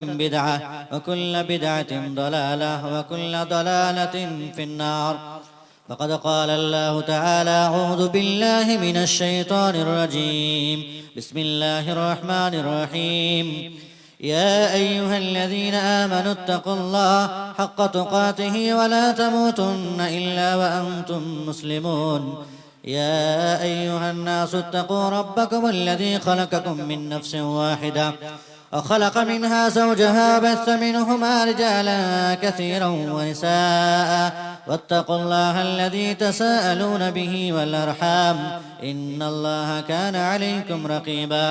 بدعة وكل بدعة ضلالة وكل ضلالة في النار. فقد قال الله تعالى: أعوذ بالله من الشيطان الرجيم. بسم الله الرحمن الرحيم. يا أيها الذين آمنوا اتقوا الله حق تقاته ولا تموتن إلا وأنتم مسلمون. يا أيها الناس اتقوا ربكم الذي خلقكم من نفس واحدة وخلق منها زوجها وبث منهما رجالا كثيرا ونساء واتقوا الله الذي تساءلون به والأرحام إن الله كان عليكم رقيبا.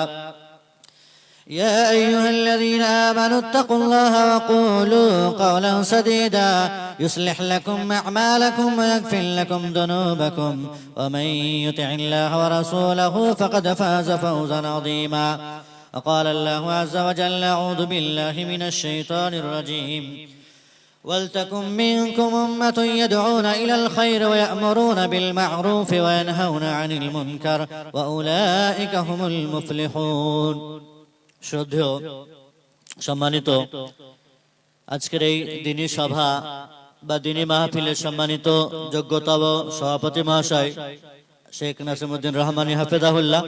يا أيها الذين آمنوا اتقوا الله وقولوا قولا سديدا يصلح لكم أعمالكم ويغفر لكم ذنوبكم ومن يطع الله ورسوله فقد فاز فوزا عظيما. وقال الله عز وجل: أعوذ بالله من الشيطان الرجيم. ولتكن منكم أمة يدعون إلى الخير ويأمرون بالمعروف وينهون عن المنكر وأولئك هم المفلحون. শ্রদ্ধেয় সম্মানিত আজকের এই দিনী সভা বা দিনী মাহফিলের সম্মানিত যোগ্যতম সভাপতি মহাশয় শেখ নাসিমউদ্দিন রহমানী হাফেজাহুল্লাহ,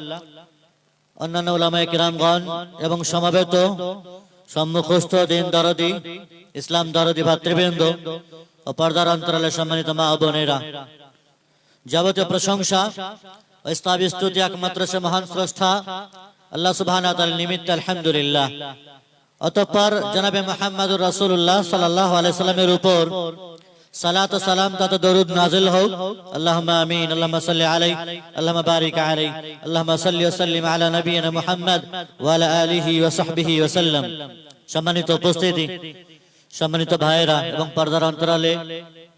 অন্যান্য উলামায়ে কিরামগণ এবং সমবেত সম্মুখস্থ দিন দরদি ইসলাম দরদি ভাতৃবৃন্দ ও পর্দার অন্তরালের সম্মানিত মা ও বোনেরা, যাবতীয় প্রশংসা ও স্তব স্তুতি একমাত্র সে মহান স্রষ্টা আল্লাহ সুবহানাহু ওয়া তাআলার নিমিত্তে আলহামদুলিল্লাহ। অতঃপর জনাবে মুহাম্মদুর রাসূলুল্লাহ সাল্লাল্লাহু আলাইহি সাল্লামের উপর সালাত ও সালাম তথা দরুদ নাযিল হোক। আল্লাহুম্মা আমিন। আল্লাহুম্মা সাল্লি আলাইহি আল্লাহুম্মা বারিক আলাইহি আল্লাহুম্মা সাল্লি ওয়া সাল্লিম আলা নবিয়িনা মুহাম্মদ ওয়া আলা আলিহি ওয়া সাহবিহি ওয়া সাল্লাম। সম্মানিত উপস্থিতি, সম্মানিত ভাইয়েরা এবং পর্দার অন্তরালে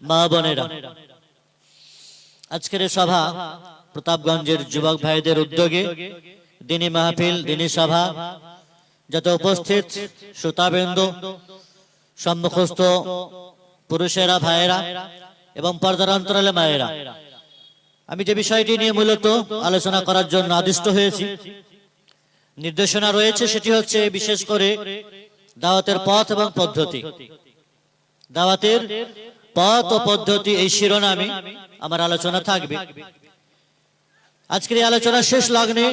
মা বোনেরা, আজকের এই সভা প্রতাপগঞ্জের যুবক ভাইদের উদ্যোগে দিনী মাহফিল, দিনী সভা, যত উপস্থিত শ্রোতাবৃন্দ, সম্মুখস্থ পুরুষেরা, ভাইয়েরা এবং পর্দার অন্তরালে মায়েরা, আমি যে বিষয়টি নিয়ে মূলত আলোচনা করার জন্য আদিষ্ট হয়েছি, নির্দেশনা রয়েছে, সেটি হচ্ছে বিশেষ করে দাওয়াতের পথ এবং পদ্ধতি। দাওয়াতের পথ ও পদ্ধতি এই শিরোনামে আমার আলোচনা থাকবে। আজকের এই আলোচনা শেষ লগ্নে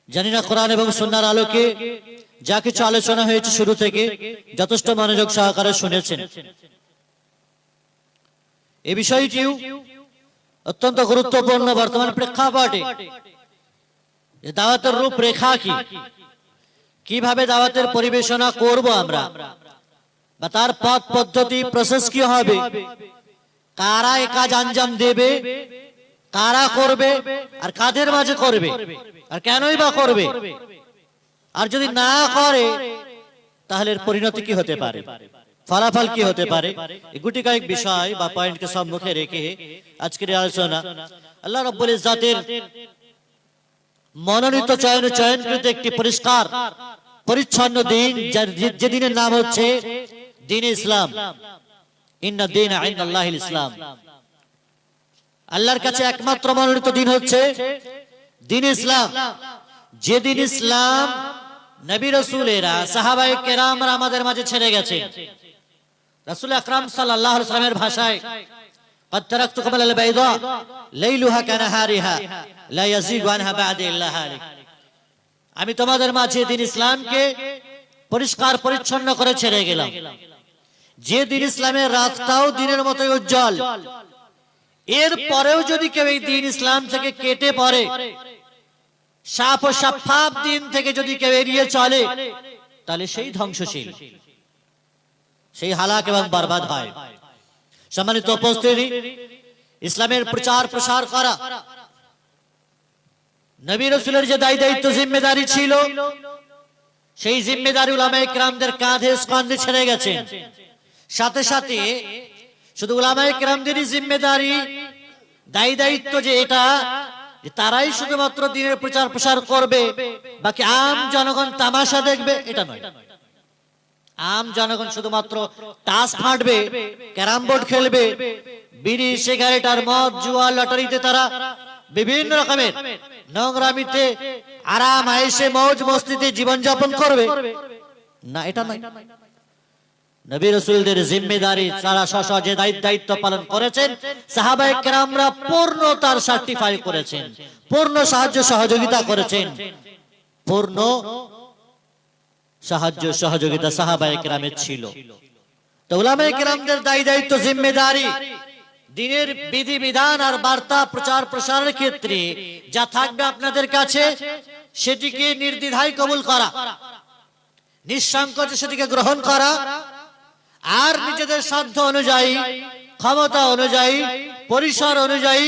জানি না কোরআন এবং সুন্নাহর আলোকে যা কিছু আলোচনা হয়েছে শুরু থেকে যথেষ্ট মনোযোগ সহকারে শুনেছেন। এই বিষয়টিও অত্যন্ত গুরুত্বপূর্ণ বর্তমান প্রেক্ষাপটে। দাওয়াতের রূপরেখা কি, কিভাবে দাওয়াতের পরিবেশনা করব আমরা, বা তার পথ পদ্ধতি প্রসেস কি হবে, কারা এই কাজ আঞ্জাম দেবে, কারা করবে আর কাদের মাঝে করবে আর কেনই বা করবে, আর যদি না করে তাহলে এর পরিণতি কি হতে পারে, ফলাফল কি হতে পারে, এই গুটি কয়েক বিষয় বা পয়েন্টকে সম্মুখে রেখে আজকের আলোচনা আল্লাহ রাব্বুল ইজ্জাতের মনোনীত চয়নকৃত একটি পরিষ্কার পরিচ্ছন্ন দিন, যে দিনের নাম হচ্ছে দ্বীন ইসলাম। ইন্না দীনা ইনদাল্লাহিল ইসলাম। আল্লাহর কাছে একমাত্র মনোনীত দিন হচ্ছে দ্বীন ইসলাম। যে দিন ইসলাম নবী রাসূলেরা, সাহাবায়ে কেরামরা আমাদের মাঝে ছেড়ে গেছে। রাসূল আকরাম সাল্লাল্লাহু আলাইহি ওয়াসাল্লামের ভাষায়, قد تركتكم على البيضاء ليلها كنهارها لا يزيغ عنها بعد إلا هالك। আমি তোমাদের মাঝে দ্বীন ইসলামকে পরিষ্কার পরিচ্ছন্ন করে ছেড়ে গেলাম। যে দ্বীন ইসলামের রাতটাও দিনের মতোই উজ্জ্বল, এর পরেও যদি কেউ এই দ্বীন ইসলাম থেকে কেটে পড়ে, সাফ ও সাফাফ দিন থেকে যদি কেউ এড়িয়ে চলে, তাহলে সেই ধ্বংসশীল, সেই হালাক এবং বরবাদ হয়। সম্মানিত উপস্থিতি, ইসলামের প্রচার প্রসার করা নবী রাসূলের যে দায়িত্ব জিম্মেদারি ছিল, সেই জিম্মেদারি উলামায়ে কিরামদের কাঁধে স্কন্ধে ছেড়ে গেছে। সাথে সাথে শুধু উলামায়ে কিরামদেরই জিম্মেদারি, দায়িত্ব যে এটা তারাই শুধুমাত্র দ্বীনের প্রচার প্রসার করবে, বাকি আম জনগণ তামাশা দেখবে, এটা নয়। আম জনগণ শুধুমাত্র টাস ফাটবে, ক্যারাম বোর্ড খেলবে, বিড়ি সিগারেট আর মদ জুয়া লটারিতে তারা বিভিন্ন রকমের নোংরামিতে আরাম আয়েশে মौज মস্তিতে জীবন যাপন করবে না, এটা নয়। নবী রাসূলদের জিম্মেদারি তারা যে দায়িত্ব পালন করেছেন, সাহাবায়ে কেরামরা পূর্ণ তার সার্টিফাই করেছেন, পূর্ণ সাহায্য সহযোগিতা করেছেন, পূর্ণ সাহায্য সহযোগিতা সাহাবায়ে কেরামের ছিল। তো উলামায়ে কেরামদের দায়িত্ব জিম্মেদারি দ্বীনের বিধিবিধান আর বার্তা প্রচার প্রসারের ক্ষেত্রে যা থাকবে আপনাদের কাছে সেটিকে নির্দ্বিধায় কবুল করা, নিঃসংকোচে সেটিকে গ্রহণ করা, আর নিজেদের সাধ্য অনুযায়ী, ক্ষমতা অনুযায়ী, পরিসর অনুযায়ী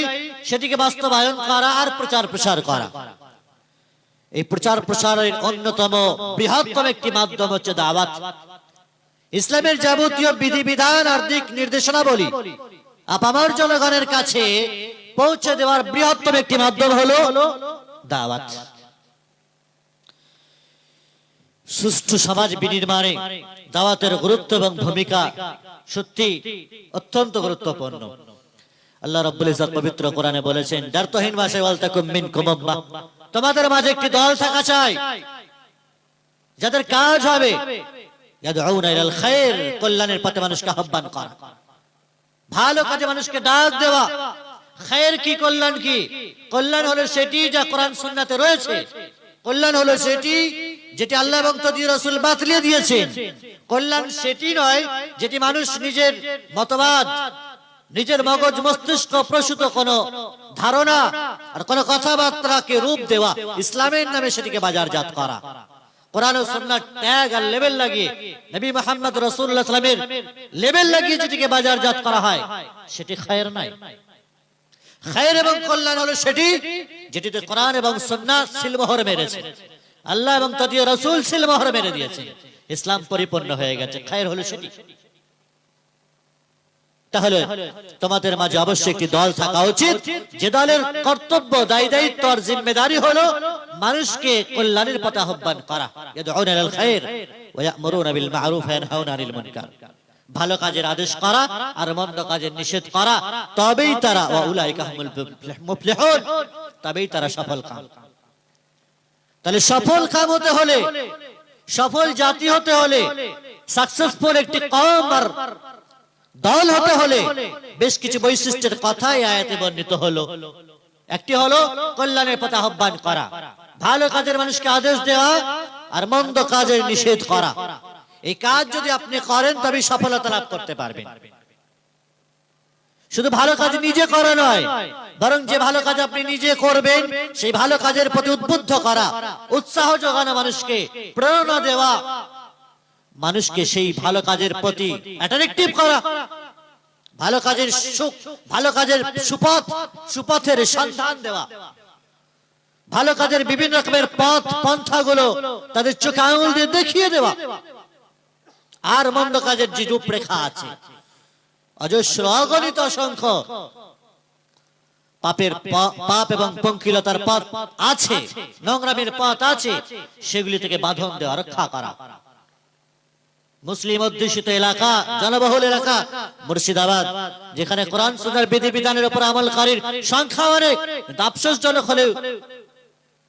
সেটিকে বাস্তবায়ন করা আর প্রচার প্রসার করা। এই প্রচার প্রসারের অন্যতম বৃহত্তম একটি মাধ্যম হচ্ছে দাওয়াত। ইসলামের যাবতীয় বিধিবিধান আর দিক নির্দেশনাবলী আপামর জনগণের কাছে পৌঁছে দেওয়ার বৃহত্তম একটি মাধ্যম হলো দাওয়াত। সুষ্ঠু সমাজ বিনির্মাণে দাওয়াতের গুরুত্ব এবং ভূমিকা সত্যি অত্যন্ত গুরুত্বপূর্ণ। আল্লাহ রাব্বুল ইজ্জত পবিত্র কোরআনে বলেছেন, দারতহীন ভাষায় ওয়ালতাকুম মিনকুম উম্মাহ, তোমাদের মাঝে একটি দল থাকা চাই যাদের কাজ হবে ইয়াদউনা ইলাল খায়র, কল্যাণের পথে মানুষকে আহ্বান করা, ভালো কাজে মানুষকে ডাক দেওয়া। খায়র কি, কল্যাণ কি? কল্যাণ হলো সেটি যা কোরআন সুন্নাতে রয়েছে, কল্যাণ হলো সেটি যেটি আল্লাহ এবং তার রাসূল বাতলিয়ে দিয়েছেন। কল্যাণ সেটি নয় যেটি মানুষ নিজের মতবাদ, নিজের মগজ মস্তিষ্ক প্রসূত কোন ধারণা আর কোন কথাবার্তাকে রূপ দেওয়া, ইসলামের নামে সেটিকে বাজারজাত করা। কোরআন ও সুন্নাহ ট্যাগ আর লেবেল লাগিয়ে, নবী মুহাম্মদ রাসূলুল্লাহ সাল্লাল্লাহু আলাইহি ওয়াসাল্লামের লেবেল লাগিয়ে যেটিকে বাজারজাত করা হয় সেটি খায়র নয়। খায়র এবং কল্যাণ হলো সেটি যেটিতে কোরআন এবং সুন্নাহ সিলমোহর মেরেছে, আল্লাহ এবং তার রাসূল সিলমোহর মেরে দিয়েছে, ইসলাম পরিপূর্ণ হয়ে গেছে। খায়র হলো সেটি। তাহলে তোমাদের মাঝে অবশ্যই একটি দল থাকা উচিত যে দলের কর্তব্য, দায়িত্ব আর জিম্মেদারি হলো মানুষকে কল্যাণের পথে আহ্বান করা। ইয়াদউনা ইলাল খায়র ওয়া ইয়া'মুরুনা বিল মা'রুফ ওয়া ইয়ানহাউনা আনিল মুনকার, ভালো কাজের আদেশ করা আর মন্দ কাজের নিষেধ করা, তবেই তারা ওয়া উলাইকা হুমুল মুফলিহুন, তবেই তারা সফল কাম। তাহলে সফল কাম হতে হলে, সফল জাতি হতে হলে, সাকসেসফুল একটি কওম আর দল হতে হলে বেশ কিছু বৈশিষ্ট্যের কথা এই আয়াতে বর্ণিত হলো। একটি হলো কল্যাণের পথে আহ্বান করা, ভালো কাজের মানুষকে আদেশ দেওয়া আর মন্দ কাজের নিষেধ করা। এই কাজ যদি আপনি করেন তবেই সফলতা লাভ করতে পারবেন। শুধু ভালো কাজ নিজে করা নয়, বরং যে ভালো কাজ আপনি নিজে করবেন সেই ভালো কাজের প্রতি উদ্বুদ্ধ করা, উৎসাহ যোগানো, মানুষকে প্রেরণা দেওয়া, মানুষকে সেই ভালো কাজের প্রতি অ্যাট্রাকটিভ করা, ভালো কাজের সুখ, ভালো কাজের সুপথের সন্ধান দেওয়া, ভালো কাজের বিভিন্ন রকমের পথ পন্থাগুলো তাদের চোখে আঙুল দিয়ে দেখিয়ে দেওয়া, আর মন্দ কাজের যে রূপরেখা আছে অজস্র অগণিত অসংখ্য পাপ এবং পঙ্কিলতার পথ আছে, নোংরামের পথ আছে, সেগুলি থেকে বাঁধন দেওয়া, রক্ষা করা। মুসলিম অধ্যুষিত এলাকা, জনবহুল এলাকা মুর্শিদাবাদ, যেখানে কোরআন সুন্নাহর বিধিবিধানের উপর আমলকারীর সংখ্যা অনেক, কিন্তু আফসোসজনক হলেও,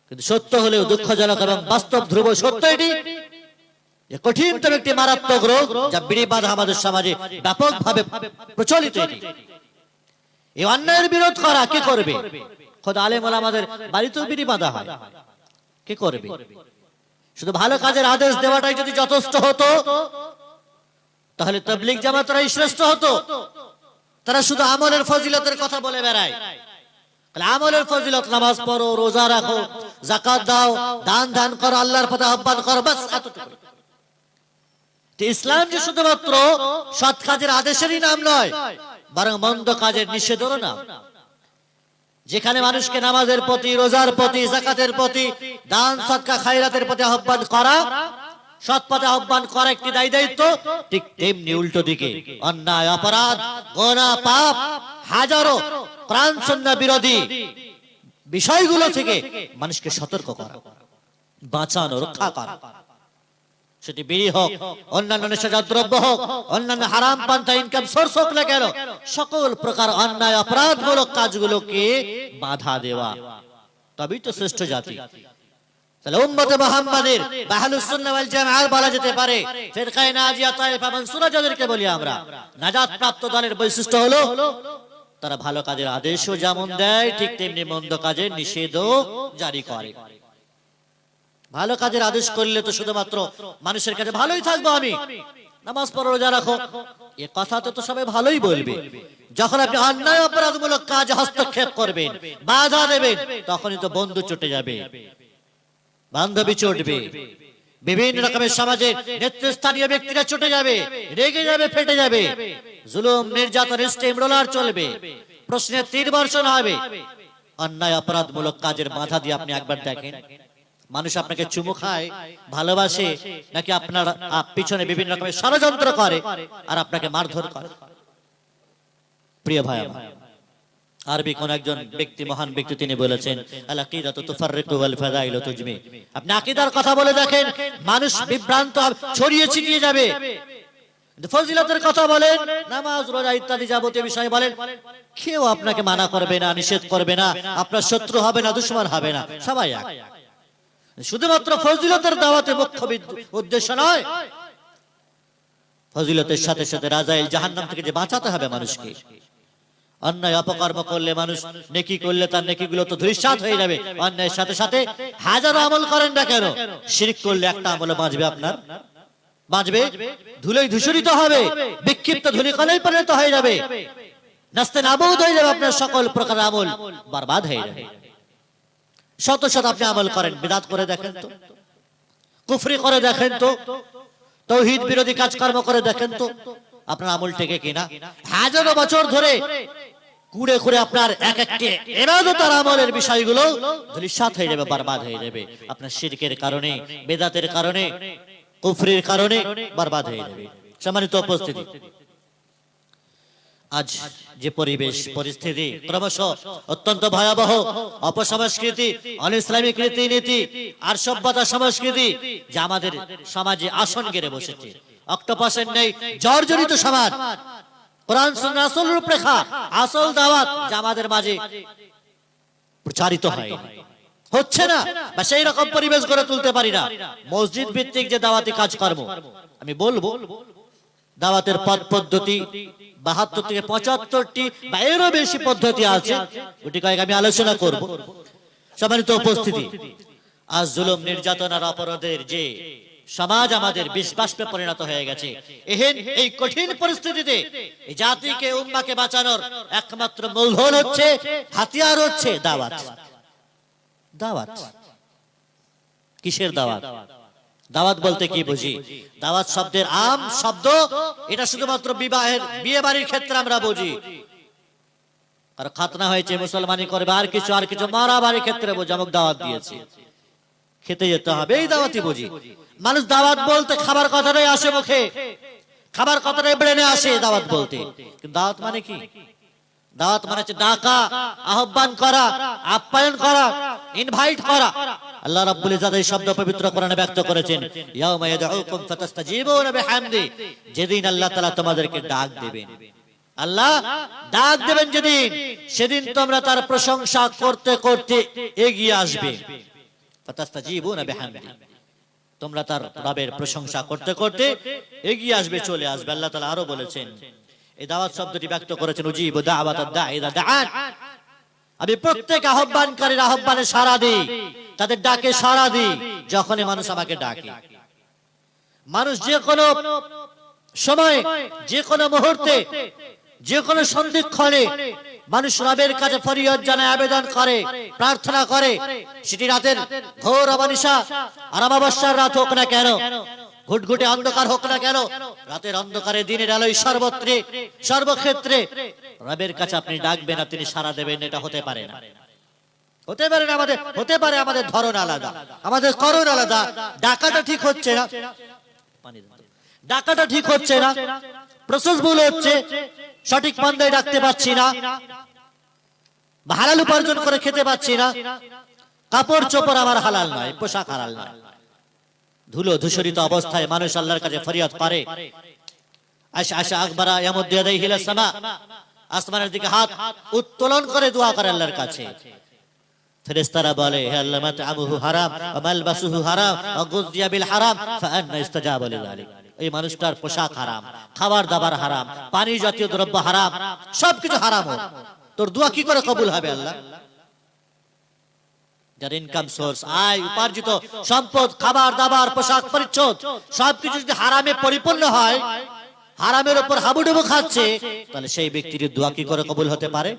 কিন্তু সত্য হলেও দুঃখজনক এবং বাস্তব ধ্রুব সত্য এটি, কঠিনতম একটি মারাত্মক রোগ যা বিড়ি বাঁধা আমাদের সমাজে ব্যাপকভাবে প্রচলিত। এই অন্যায়ের বিরোধ করা কে করবে? খোদ আলেম ওলামাদের বাড়িতেও বিড়ি বাঁধা হয়, কে করবে? শুধু ভালো কাজের আদেশ দেওয়াটাই যদি যথেষ্ট হতো তাহলে তাবলীগ জামাতরাই শ্রেষ্ঠ হতো। তারা শুধু আমলের ফজিলতের কথা বলে বেড়ায়, আমলের ফজিলত, নামাজ পড়ো, রোজা রাখো, যাকাত দাও, দান করো, আল্লাহর পথে আহ্বান করো, বাস এতটুকু। ইসলাম যে শুধুমাত্র সৎ কাজের আদেশেরই নাম নয়, বরং মন্দ কাজের নিষেধেরও নাম। যেখানে মানুষকে নামাজের প্রতি, রোজার প্রতি, যাকাতের প্রতি, দান সদকা খায়রাতের প্রতি আহ্বান করা, সৎ পথে আহ্বান করা একটি দায়িত্ব, ঠিক তেমনি উল্টো দিকে অন্যায়, অপরাধ, গুনাহ, পাপ, হাজারো কোরআন সুন্নাহ বিরোধী বিষয়গুলো থেকে মানুষকে সতর্ক করা, বাঁচানো, রক্ষা করা। সেটি বিড়ি হোক, অন্যান্য নেশাজাত দ্রব্য হোক, অন্যান্য হারাম পান্থা ইনকাম সোর্স হোক না কেন, সকল প্রকার অন্যায় অপরাধমূলক কাজগুলোকে বাধা দেওয়া, তবেই তো শ্রেষ্ঠ জাতি। তাহলে উম্মতে মুহাম্মাদের বা আহলুস সুন্নাহ ওয়াল জামাআহ বলা যেতে পারে ফিরকায়ে নাজিয়া তায়েফা মানসুরা যাদেরকে বলি আমরা, নাজাত প্রাপ্ত দলের বৈশিষ্ট্য হলো তারা ভালো কাজের আদেশও যেমন দেয় ঠিক তেমনি মন্দ কাজের নিষেধও জারি করে। ভালো কাজের আদেশ করলে তো শুধুমাত্র মানুষের কাছে ভালোই থাকবো, আমি নামাজ পড়ো রোজা রাখো, এ কথা তো সবাই ভালোই বলবে। যখন আপনি অন্যায় অপরাধমূলক কাজে হস্তক্ষেপ করবেন, বাধা দেবেন, তখনই তো বন্ধু চটে যাবে, বান্ধবী চটবে, বিভিন্ন রকমের সমাজের নেতৃস্থানীয় ব্যক্তিরা চটে যাবে, রেগে যাবে, ফেটে যাবে, জুলুম নির্যাতন স্টিমরোলার চলবে, প্রশ্নের তীর বর্ষণ হবে। অন্যায় অপরাধমূলক কাজের বাধা দিয়ে আপনি একবার দেখেন, মানুষ আপনাকে চুমু খায়, ভালোবাসে, নাকি আপনার পিছনে বিভিন্ন রকমের ষড়যন্ত্র করে আর আপনাকে মারধর করে? প্রিয় ভাই, আরবি কোন একজন ব্যক্তি, মহান ব্যক্তি, তিনি বলেছেন আল আকিদাতু তুফাররিকু ওয়াল ফাদাইলু তুজমি। আপনি আকীদার কথা বলে দেখেন, মানুষ বিভ্রান্ত ছড়িয়ে ছিটিয়ে যাবে। ফজিলতের কথা বলেন, নামাজ রোজা ইত্যাদি যাবতীয় বিষয় বলেন, কেউ আপনাকে মানা করবে না, নিষেধ করবে না, আপনার শত্রু হবে না, দুশমন হবে না, সবাই এক। শুধুমাত্র ফজিলতের দাওয়াতে মুখ্য উদ্দেশ্য নয়, ফজিলতের সাথে সাথে রাজাইল জাহান্নাম থেকে যে বাঁচাতে হবে মানুষকে। অন্যায় অপকর্ম করলে মানুষ নেকি করলে তার নেকিগুলো তো ধূলিসাৎ হয়ে যাবে, অন্যায়ের সাথে সাথে হাজারো আমল করেন না কেন, শিরক করলে একটা আমল বাঁচবে, আপনার বাঁচবে, ধুলোয় ধূসরিত হবে, বিক্ষিপ্ত ধূলিকণায় পরিণত হয়ে যাবে, নাস্তে নাবুদ হয়ে যাবে, আপনার সকল প্রকার আমল বরবাদ হয়ে যাবে। শত শত আপনি আমল করেন, বিদআত করে দেখেন তো, কুফরি করে দেখেন তো, তাওহীদ বিরোধী কাজকর্ম করে দেখেন তো, আপনার আমল টেকে কিনা? হাজারো বছর ধরে কুড়ে কুড়ে আপনার এক একটি ইবাদত আর আমলের বিষয়গুলো ধূলিসাৎ হয়ে যাবে, বরবাদ হয়ে যাবে, আপনার শিরকের কারণে, বিদআতের কারণে, কুফরির কারণে বরবাদ হয়ে যাবে। সম্মানিত উপস্থিতি, আজ যে পরিবেশ পরিস্থিতি ক্রমশ অত্যন্ত ভয়াবহ, অপসংস্কৃতি, অনিসলামিক রীতিনীতি আর সভ্যতা সংস্কৃতি যা আমাদের সমাজে আসন গেড়ে বসেছে, অক্টোপাসের নেই জর্জরিত সমাজ, কোরআন সুন্নাহ আসল রূপরেখা, আসল দাওয়াত যা আমাদের মাঝে প্রচারিত হয়, হচ্ছে না, বা সেই রকম পরিবেশ গড়ে তুলতে পারি না। মসজিদ ভিত্তিক যে দাওয়াতি কাজকর্ম, আমি বলবো দাওয়াতের পথ পদ্ধতি ৭২ থেকে ৭৫টি বা এরও বেশি পদ্ধতি আছে, ওটি কয়েক আমি আলোচনা করব। সম্মানিত উপস্থিতি, আজ জুলুম নির্যাতন আর অপরাধের যে সমাজ আমাদের বিষবাষ্পে পরিণত হয়ে গেছে, এই কঠিন পরিস্থিতিতে এই জাতিকে, উম্মাহকে বাঁচানোর একমাত্র মূলধন হচ্ছে, হাতিয়ার হচ্ছে দাওয়াত। দাওয়াত কিসের দাওয়াত? দাওয়াত বলতে কি বুঝি? দাওয়াত শব্দের আম শব্দ, এটা শুধুমাত্র বিবাহের, বিয়ে বাড়ির ক্ষেত্রে আমরা বুঝি, আর খাতনা হয়েছে মুসলমানি করবে, আর কিছু মারা বাড়ির ক্ষেত্রে বুঝি, আমাকে দাওয়াত দিয়েছে, খেতে যেতে হবে, এই দাওয়াতই বুঝি। মানুষ দাওয়াত বলতে খাবার কথাটাই আসে মুখে, খাবার কথাটাই ব্রেনে আসে দাওয়াত বলতে, কিন্তু দাওয়াত মানে কি? দাওয়াত মানে হচ্ছে ডাকা, আহ্বান করা, আপ্যায়ন করা, ইনভাইট করা। আল্লাহ রাব্বুল ইজ্জত এই শব্দ পবিত্র কোরআনে ব্যক্ত করেছেন, ইয়াউমা ইয়াদউকুম ফাতাস্তাজিবুনা বিহামদি, যেদিন আল্লাহ তাআলা তোমাদেরকে ডাক দিবেন, আল্লাহ ডাক দেবেন যেদিন, সেদিন তোমরা তার প্রশংসা করতে করতে এগিয়ে আসবে। ফাতাস্তাজিবুনা বিহামদি, তোমরা তার রবের প্রশংসা করতে করতে এগিয়ে আসবে, চলে আসবে। আল্লাহ তাআলা আরো বলেছেন, এই দাওয়াত শব্দটি ব্যক্ত করেছেন, উজিবু দাওয়াতাদ দাঈ ইযা দাআন, আমি প্রত্যেক আহ্বানকারীর আহ্বানে সাড়া দিই, তাদের ডাকে সাড়া দিই যখনই মানুষ আমাকে ডাকে। মানুষ যে কোনো সময়, যে কোনো মুহূর্তে, যে কোনো সন্ধিক্ষণে মানুষ রবের কাছে ফরিয়াদ জানায়, আবেদন করে, প্রার্থনা করে, সেটি রাতের ঘোর অমানিসা আর অমাবস্যার রাত হোক না কেন, ঘুটঘুটে অন্ধকার হোক না কেন, রাতের অন্ধকারে দিনের আলোয় সর্বত্রে সর্বক্ষেত্রে রবের কাছে আপনি ডাকবেন আর তিনি সাড়া দেবেন, এটা হতে পারে না। হতে পারে না, আমাদের হতে পারে, আমাদের ধরন আলাদা, আমাদের করণ আলাদা, ডাকাটা ঠিক হচ্ছে না, ডাকাটা ঠিক হচ্ছে না, প্রসেস ভুল হচ্ছে, সঠিক পন্থায় ডাকতে পাচ্ছি না, হালাল উপার্জন করে খেতে পাচ্ছি না, কাপড় চোপড় আমার হালাল নয়, পোশাক হালাল নয়, ধুলো ধূসরিত অবস্থায় মানুষ আল্লাহর কাছে ফরিয়াদ করে। আশা আকবরা ইয়ামুদ্দু ইয়াদাইহি ইলাস সামা, আসমানের দিকে হাত উত্তোলন করে দোয়া করে আল্লাহর কাছে। ফেরেশতারা বলে হে আল্লাহ মাতআমুহু হারাম ওয়া মালবাসুহু হারাম ওয়া গুযিয়া বিল হারাম ফাআন্না ইস্তাজাবা লিযালিক। এই মানুষটার পোশাক হারাম, খাবার দাবার হারাম, পানি জাতীয় দ্রব্য হারাম, সবকিছু হারাম। তোর দোয়া কি করে কবুল হবে আল্লাহ? যার ইনকাম সোর্স, আয় উপার্জিত সম্পদ, খাবার দাবার, পোশাক পরিচ্ছদ সবকিছু যদি হারামে পরিপূর্ণ হয়, হারামের উপর হাবুডুবু খাচ্ছে, তাহলে সেই ব্যক্তির দোয়া কি করে কবুল হতে পারে?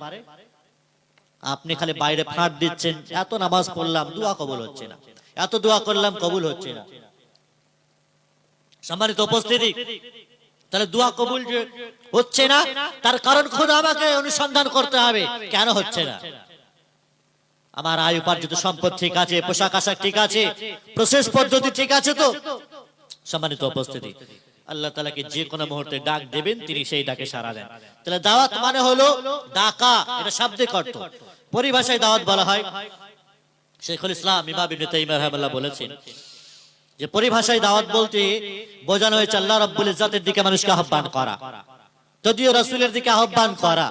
আপনি খালি বাইরে ফাঁট দিচ্ছেন, এত নামাজ পড়লাম দোয়া কবুল হচ্ছে না, এত দোয়া করলাম কবুল হচ্ছে না। সম্মানিত উপস্থিতি, তাহলে দোয়া কবুল যে হচ্ছে না তার কারণ খোদা আমাকে অনুসন্ধান করতে হবে, কেন হচ্ছে না? আমার আয় উপার্জিত সম্পদ ঠিক আছে, পোশাক আশাক ঠিক আছে, প্রসেস পদ্ধতি ঠিক আছে তো? সম্মানিত উপস্থিতি, আল্লাহ তাআলাকে যে কোনো মুহূর্তে ডাক দেবেন, তিনি সেই ডাকে সাড়া দেন। তাহলে দাওয়াত মানে হলো ডাকা, এটা শাব্দিক অর্থ। পরিভাষায় দাওয়াত বলা হয়, শেখুল ইসলাম ইমাম ইবনে তাইমিয়া রাহিমাহুল্লাহ বলেছেন যে পরিভাষায় দাওয়াত বলতে বোঝানো হয়েছে আল্লাহ রাব্বুল ইজ্জতের দিকে মানুষকে আহ্বান করা, যদিও রাসূলের দিকে আহ্বান করা,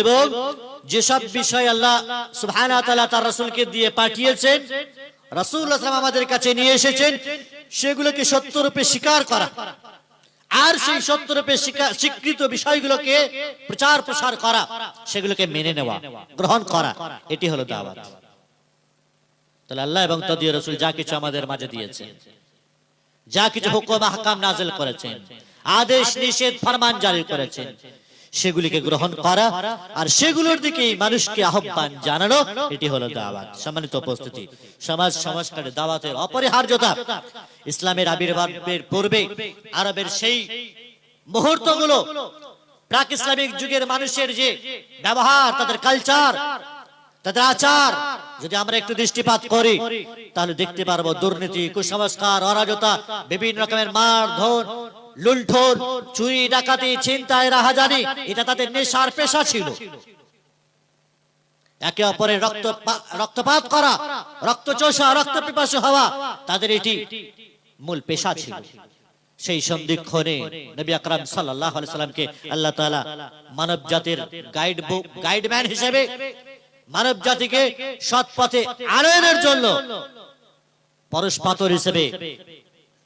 এবং যেসব বিষয় আল্লাহ সুবহানাহু ওয়া তাআলা তার রাসূলকে দিয়ে পাঠিয়েছেন, রাসূলুল্লাহ সাল্লাল্লাহু আলাইহি ওয়াসাল্লাম আমাদের কাছে নিয়ে এসেছেন, সেগুলোকে সত্যরূপে স্বীকার করা, আর সেই সত্যরূপে স্বীকৃত বিষয়গুলোকে প্রচার প্রসার করা, সেগুলোকে মেনে নেওয়া, গ্রহণ করা, এটি হলো দাওয়াত। তাহলে আল্লাহ এবং তার রাসূল যা কিছু আমাদের মাঝে দিয়েছেন, যা কিছু হুকুম আহকাম নাযিল করেছেন, আদেশ নিষেধ ফরমান জারি করেছেন, সেগুলিকে গ্রহণ করা আর সেগুলোর দিকে মানুষকে আহ্বান জানানো, এটি হলো দাওয়াত। সম্মানিত উপস্থিতি, সমাজ সংস্কারে দাওয়াতের অপরিহার্যতা ইসলামের আবির্ভাবের পূর্বে আরবের সেই মুহূর্তগুলো, প্রাক ইসলামিক যুগের মানুষের যে ব্যবহার, তাদের কালচার, তাদের আচার যদি আমরা একটু দৃষ্টিপাত করি, তাহলে দেখতে পারবো দুর্নীতি, কুসংস্কার, অরাজকতা, বিভিন্ন রকমের মারধর, লুণ্ঠন, চুরি, ডাকাতি, ছিনতাই, রাহাজানি, এটা তাদের নেশার পেশা ছিল। একে অপরের রক্তপাত করা, রক্তচোষা, রক্ত পিপাসু হওয়া, তাদের এটি মূল পেশা ছিল। সেই সন্ধিক্ষণে নবী আকরাম সাল্লাল্লাহু আলাইহি সাল্লামকে আল্লাহ তাআলা মানব জাতির গাইডম্যান হিসেবে, মানব জাতিকে সৎ পথে আনয়নের জন্য পরশপাথর হিসেবে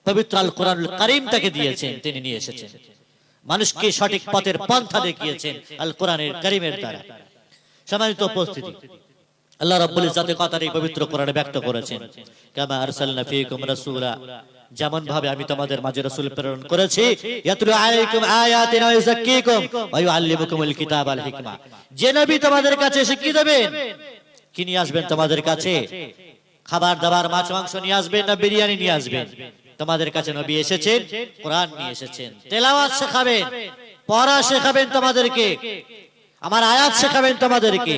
পবিত্র আল কোরআনুল কারীম তাকে দিয়েছেন, তিনি নিয়ে এসেছেন, মানুষকে সঠিক পথের পন্থা দেখিয়েছেন আল কোরআনের কারীমের দ্বারা। সম্মানিত উপস্থিতি, আল্লাহ রাব্বুল ইজ্জতের কথাটি পবিত্র কোরআনে ব্যক্ত করেছেন, কামা আরসালনা ফীকুম রাসূলা, যেমন ভাবে আমি তোমাদের মাঝে রাসূল প্রেরণ করেছি, ইয়াতলু আলাইকুম আয়াতিনা ওয়া ইউযাক্কিকুম ওয়া ইউআল্লিমুকুমুল কিতাব ওয়াল হিকমা, যে নবী তোমাদের কাছে শিখিয়ে দেবেন। কি নিয়ে আসবেন তোমাদের কাছে? খাবার দাবার, মাছ মাংস নিয়ে আসবেন না বিরিয়ানি নিয়ে আসবেন? তোমাদের কাছে নবী এসেছেন, কোরআন নিয়ে এসেছেন, তেলাওয়াত শেখাবেন, পড়া শেখাবেন তোমাদেরকে, আমার আয়াত শেখাবেন তোমাদেরকে,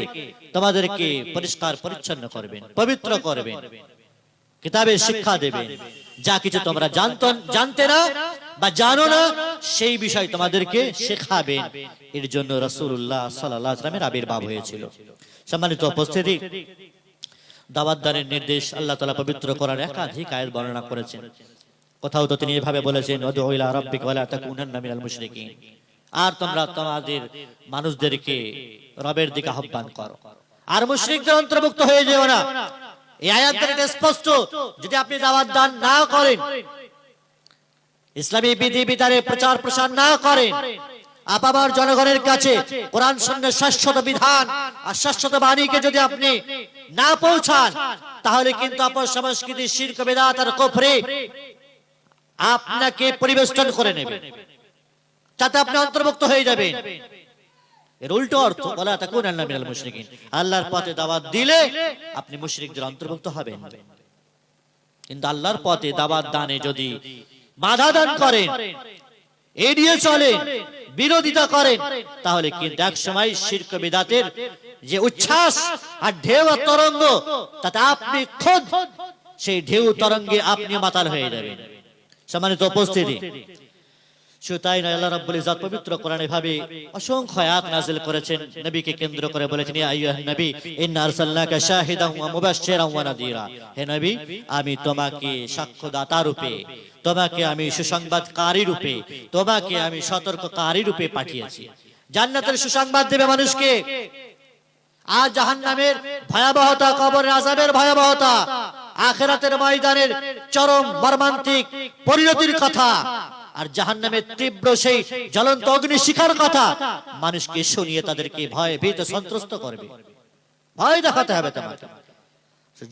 তোমাদেরকে পরিষ্কার পরিচ্ছন্ন করবেন, পবিত্র করবেন, কিতাবের শিক্ষা দেবেন। যা কিছু তোমরা জানতে না বা জানো না, সেই বিষয় তোমাদেরকে শেখাবেন। এর জন্য রাসূলুল্লাহ সাল্লাল্লাহু আলাইহি ওয়াসাল্লামের আবির্ভাব হয়েছিল। সম্মানিত উপস্থিতি, দাওয়াত দানের নির্দেশ আল্লাহ তাআলা পবিত্র কোরআনে একাধিক আয়াত বর্ণনা করেছেন। কোথাও তো তিনি এভাবে বলেছেন, উদউ ইলা রাব্বিকা ওয়া লা তাকুনান্না মিনাল মুশরিকিন, আর তোমরা তোমাদের মানুষদেরকে রবের দিকে আহ্বান করো, আর মুশরিকদের অন্তর্ভুক্ত হয়ে যেও না। এই আয়াতের এটা স্পষ্ট, যদি আপনি দাওয়াত দান না করেন, ইসলামী বিধি-বিধানে প্রচার প্রসার না করেন, আপামর জনগণের কাছে কোরআন সুন্নাহর শাশ্বত বিধান আর শাশ্বত বাণীকে যদি আপনি না পৌঁছান, তাহলে কিন্তু আপনার সংস্কৃতি, শিরক, বিদআত আর কুফরে আপনাকে পরিবেষ্টন করে নেবে, তাতে আপনি অন্তর্ভুক্ত হয়ে যাবেন। এর উল্টো অর্থ, ওয়ালা তাকুনান্না মিনাল মুশরিকিন, আল্লাহর পথে দাওয়াত দিলে আপনি মুশরিকদের অন্তর্ভুক্ত হবেন। কিন্তু আল্লাহর পথে দাওয়াত দানে যদি বাধা দান করেন, এড়িয়ে চলেন, বিরোধিতা করেন, তাহলে কিন্তু এক সময় শিরক বিদআতের যে উচ্ছ্বাস আর ঢেউ তরঙ্গ, তাতে আপনি খোদ সেই ঢেউ তরঙ্গে আপনি মাতাল হয়ে যাবেন। সম্মানিত উপস্থিতি, শুধু তাই নয়, আল্লাহ রাব্বুল ইজ্জত পবিত্র কোরআনে ভাবে অসংখ্য আয়াত নাযিল করেছেন, নবীকে কেন্দ্র করে বলেছেন, ইয়া আইয়ুহান নবী ইন্না আরসালনাকা শাহিদান ওয়া মুবাশশিরান ওয়া নাযীরা, হে নবী আমি তোমাকে সাক্ষ্যদাতা রূপে, তোমাকে আমি সুসংবাদকারী রূপে, তোমাকে আমি সতর্ককারী রূপে পাঠিয়েছি। জান্নাতের সুসংবাদ দেবে মানুষকে, আর জাহান্নামের ভয়াবহতা, কবরের আযাবের ভয়াবহতা, আখিরাতের ময়দানের চরম মর্মান্তিক পরিণতির কথা, আর জাহান্নামের তীব্র সেই জ্বলন্ত অগ্নিশিখার কথা মানুষকে শুনিয়ে তাদেরকে ভয় ভীত সন্ত্রস্ত করবে। ভয় দেখাতে হবে তোমাকে,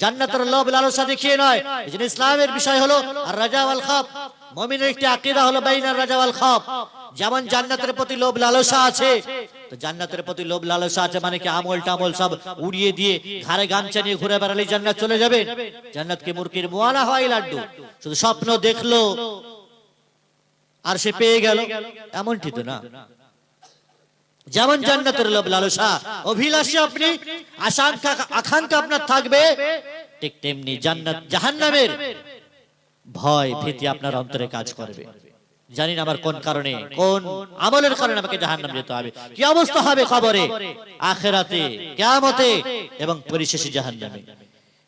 জান্নাতের লোভ লালসা দেখিয়ে নয়। এজন্য ইসলামের বিষয় হলো আর রাজা ওয়াল খাওফ। মুমিনের একটি আকীদা হলো বাইনার রাজা ওয়াল খাওফ। যেমন জান্নাতের প্রতি লোভ লালসা আছে, তো জান্নাতের প্রতি লোভ লালসা আছে মানে কি আমল টামল সব উড়িয়ে দিয়ে ঘাড়ে গামছা নিয়ে ঘুরে বেড়ালে জান্নাত চলে যাবে? জান্নাত কি মুরগির মোয়ানা হয় লাড্ডু? শুধু স্বপ্ন দেখলো আর সে পেয়ে গেল, এমনটি তো না। যেমন জান্নাতের লোভ লালসা অভিলাষী আপনি, আকাঙ্ক্ষা আপনার থাকবে, ঠিক তেমনি জান্নাত জাহান্নামের ভয় ভীতি আপনার অন্তরে কাজ করবে। জানি না আমার কোন কারণে, কোন আমলের কারণে আমাকে জাহান্নাম যেতে হবে, কি অবস্থা হবে কবরে, আখিরাতে, কিয়ামতে এবং পরিশেষে জাহান্নামে।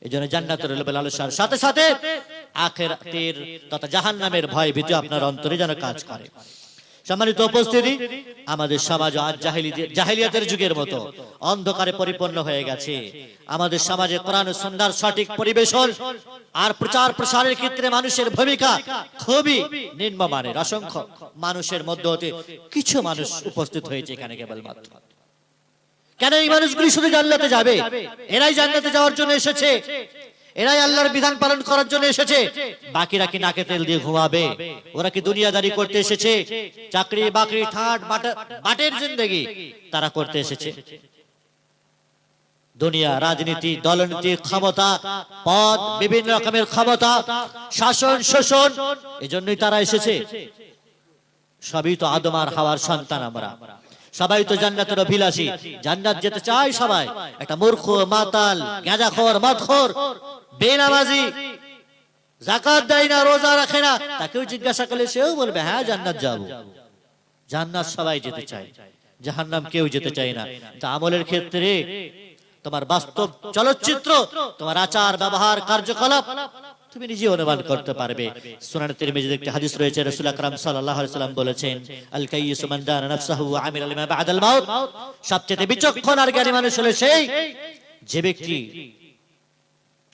এজন্য জান্নাতের লোভ লালসার সাথে সাথে আখিরাতের তথা জাহান্নামের ভয় ভীতি আপনার অন্তরে যেন কাজ করে। সম্মানিত উপস্থিতি, আমাদের সমাজ আজ জাহেলিয়াতের যুগের মতো অন্ধকারে পরিপূর্ণ হয়ে গেছে। আমাদের সমাজে কোরআন ও সুন্নাহর সঠিক পরিবেশন আর প্রচার প্রসারের ক্ষেত্রে মানুষের ভূমিকা খুবই নিম্নমানের। অসংখ্য মানুষের মধ্যে হতে কিছু মানুষ উপস্থিত হয়েছে এখানে কেবলমাত্র। কেন এই মানুষগুলি শুধু জান্নাতে যাবে? এরাই জান্নাতে যাওয়ার জন্য এসেছে, এরাই আল্লাহর বিধান পালন করার জন্য এসেছে। বাকিরা কি নাকে তেল দিয়ে ঘুমাবে? ওরা কি দুনিয়াদারি করতে এসেছে? চাকরি বাকরি ঠাট বাটের জিন্দেগি তারা করতে এসেছে। দুনিয়া, রাজনীতি, দলনীতি, ক্ষমতা, পদ, বিভিন্ন রকমের ক্ষমতা, শাসন শোষণ, এজন্যই তারা এসেছে। সবই তো আদম আর হাওয়ার সন্তান আমরা, সবাই তো জান্নাতের অভিলাষী, জান্নাত যেতে চায় সবাই। একটা মূর্খ, মাতাল, গাঁজাখোর, মদখোর, বেনামাজি, যাকাত দেয় না, রোজা রাখে না, তাকেও জিজ্ঞাসা করলে সেও বলবে হ্যাঁ জান্নাত যাব। জান্নাত সবাই যেতে চায়, জাহান্নাম কেউ যেতে চায় না। তা আমলের ক্ষেত্রে তোমার বাস্তব চলচ্চিত্র, তোমার আচার ব্যবহার কার্যকলাপ তুমি নিজে অনুমান করতে পারবে। সুনান তিরমিজিতে একটি হাদিস রয়েছে, রাসূল আকরাম সাল্লাল্লাহু আলাইহি সাল্লাম বলেছেন, আল কাইয়িসু মান দানা নাফসাহু ওয়া আমিলা লিমা বা'দাল মাউত। সবচেয়ে বিচক্ষণ আর জ্ঞানী মানুষ হলো সেই যে ব্যক্তি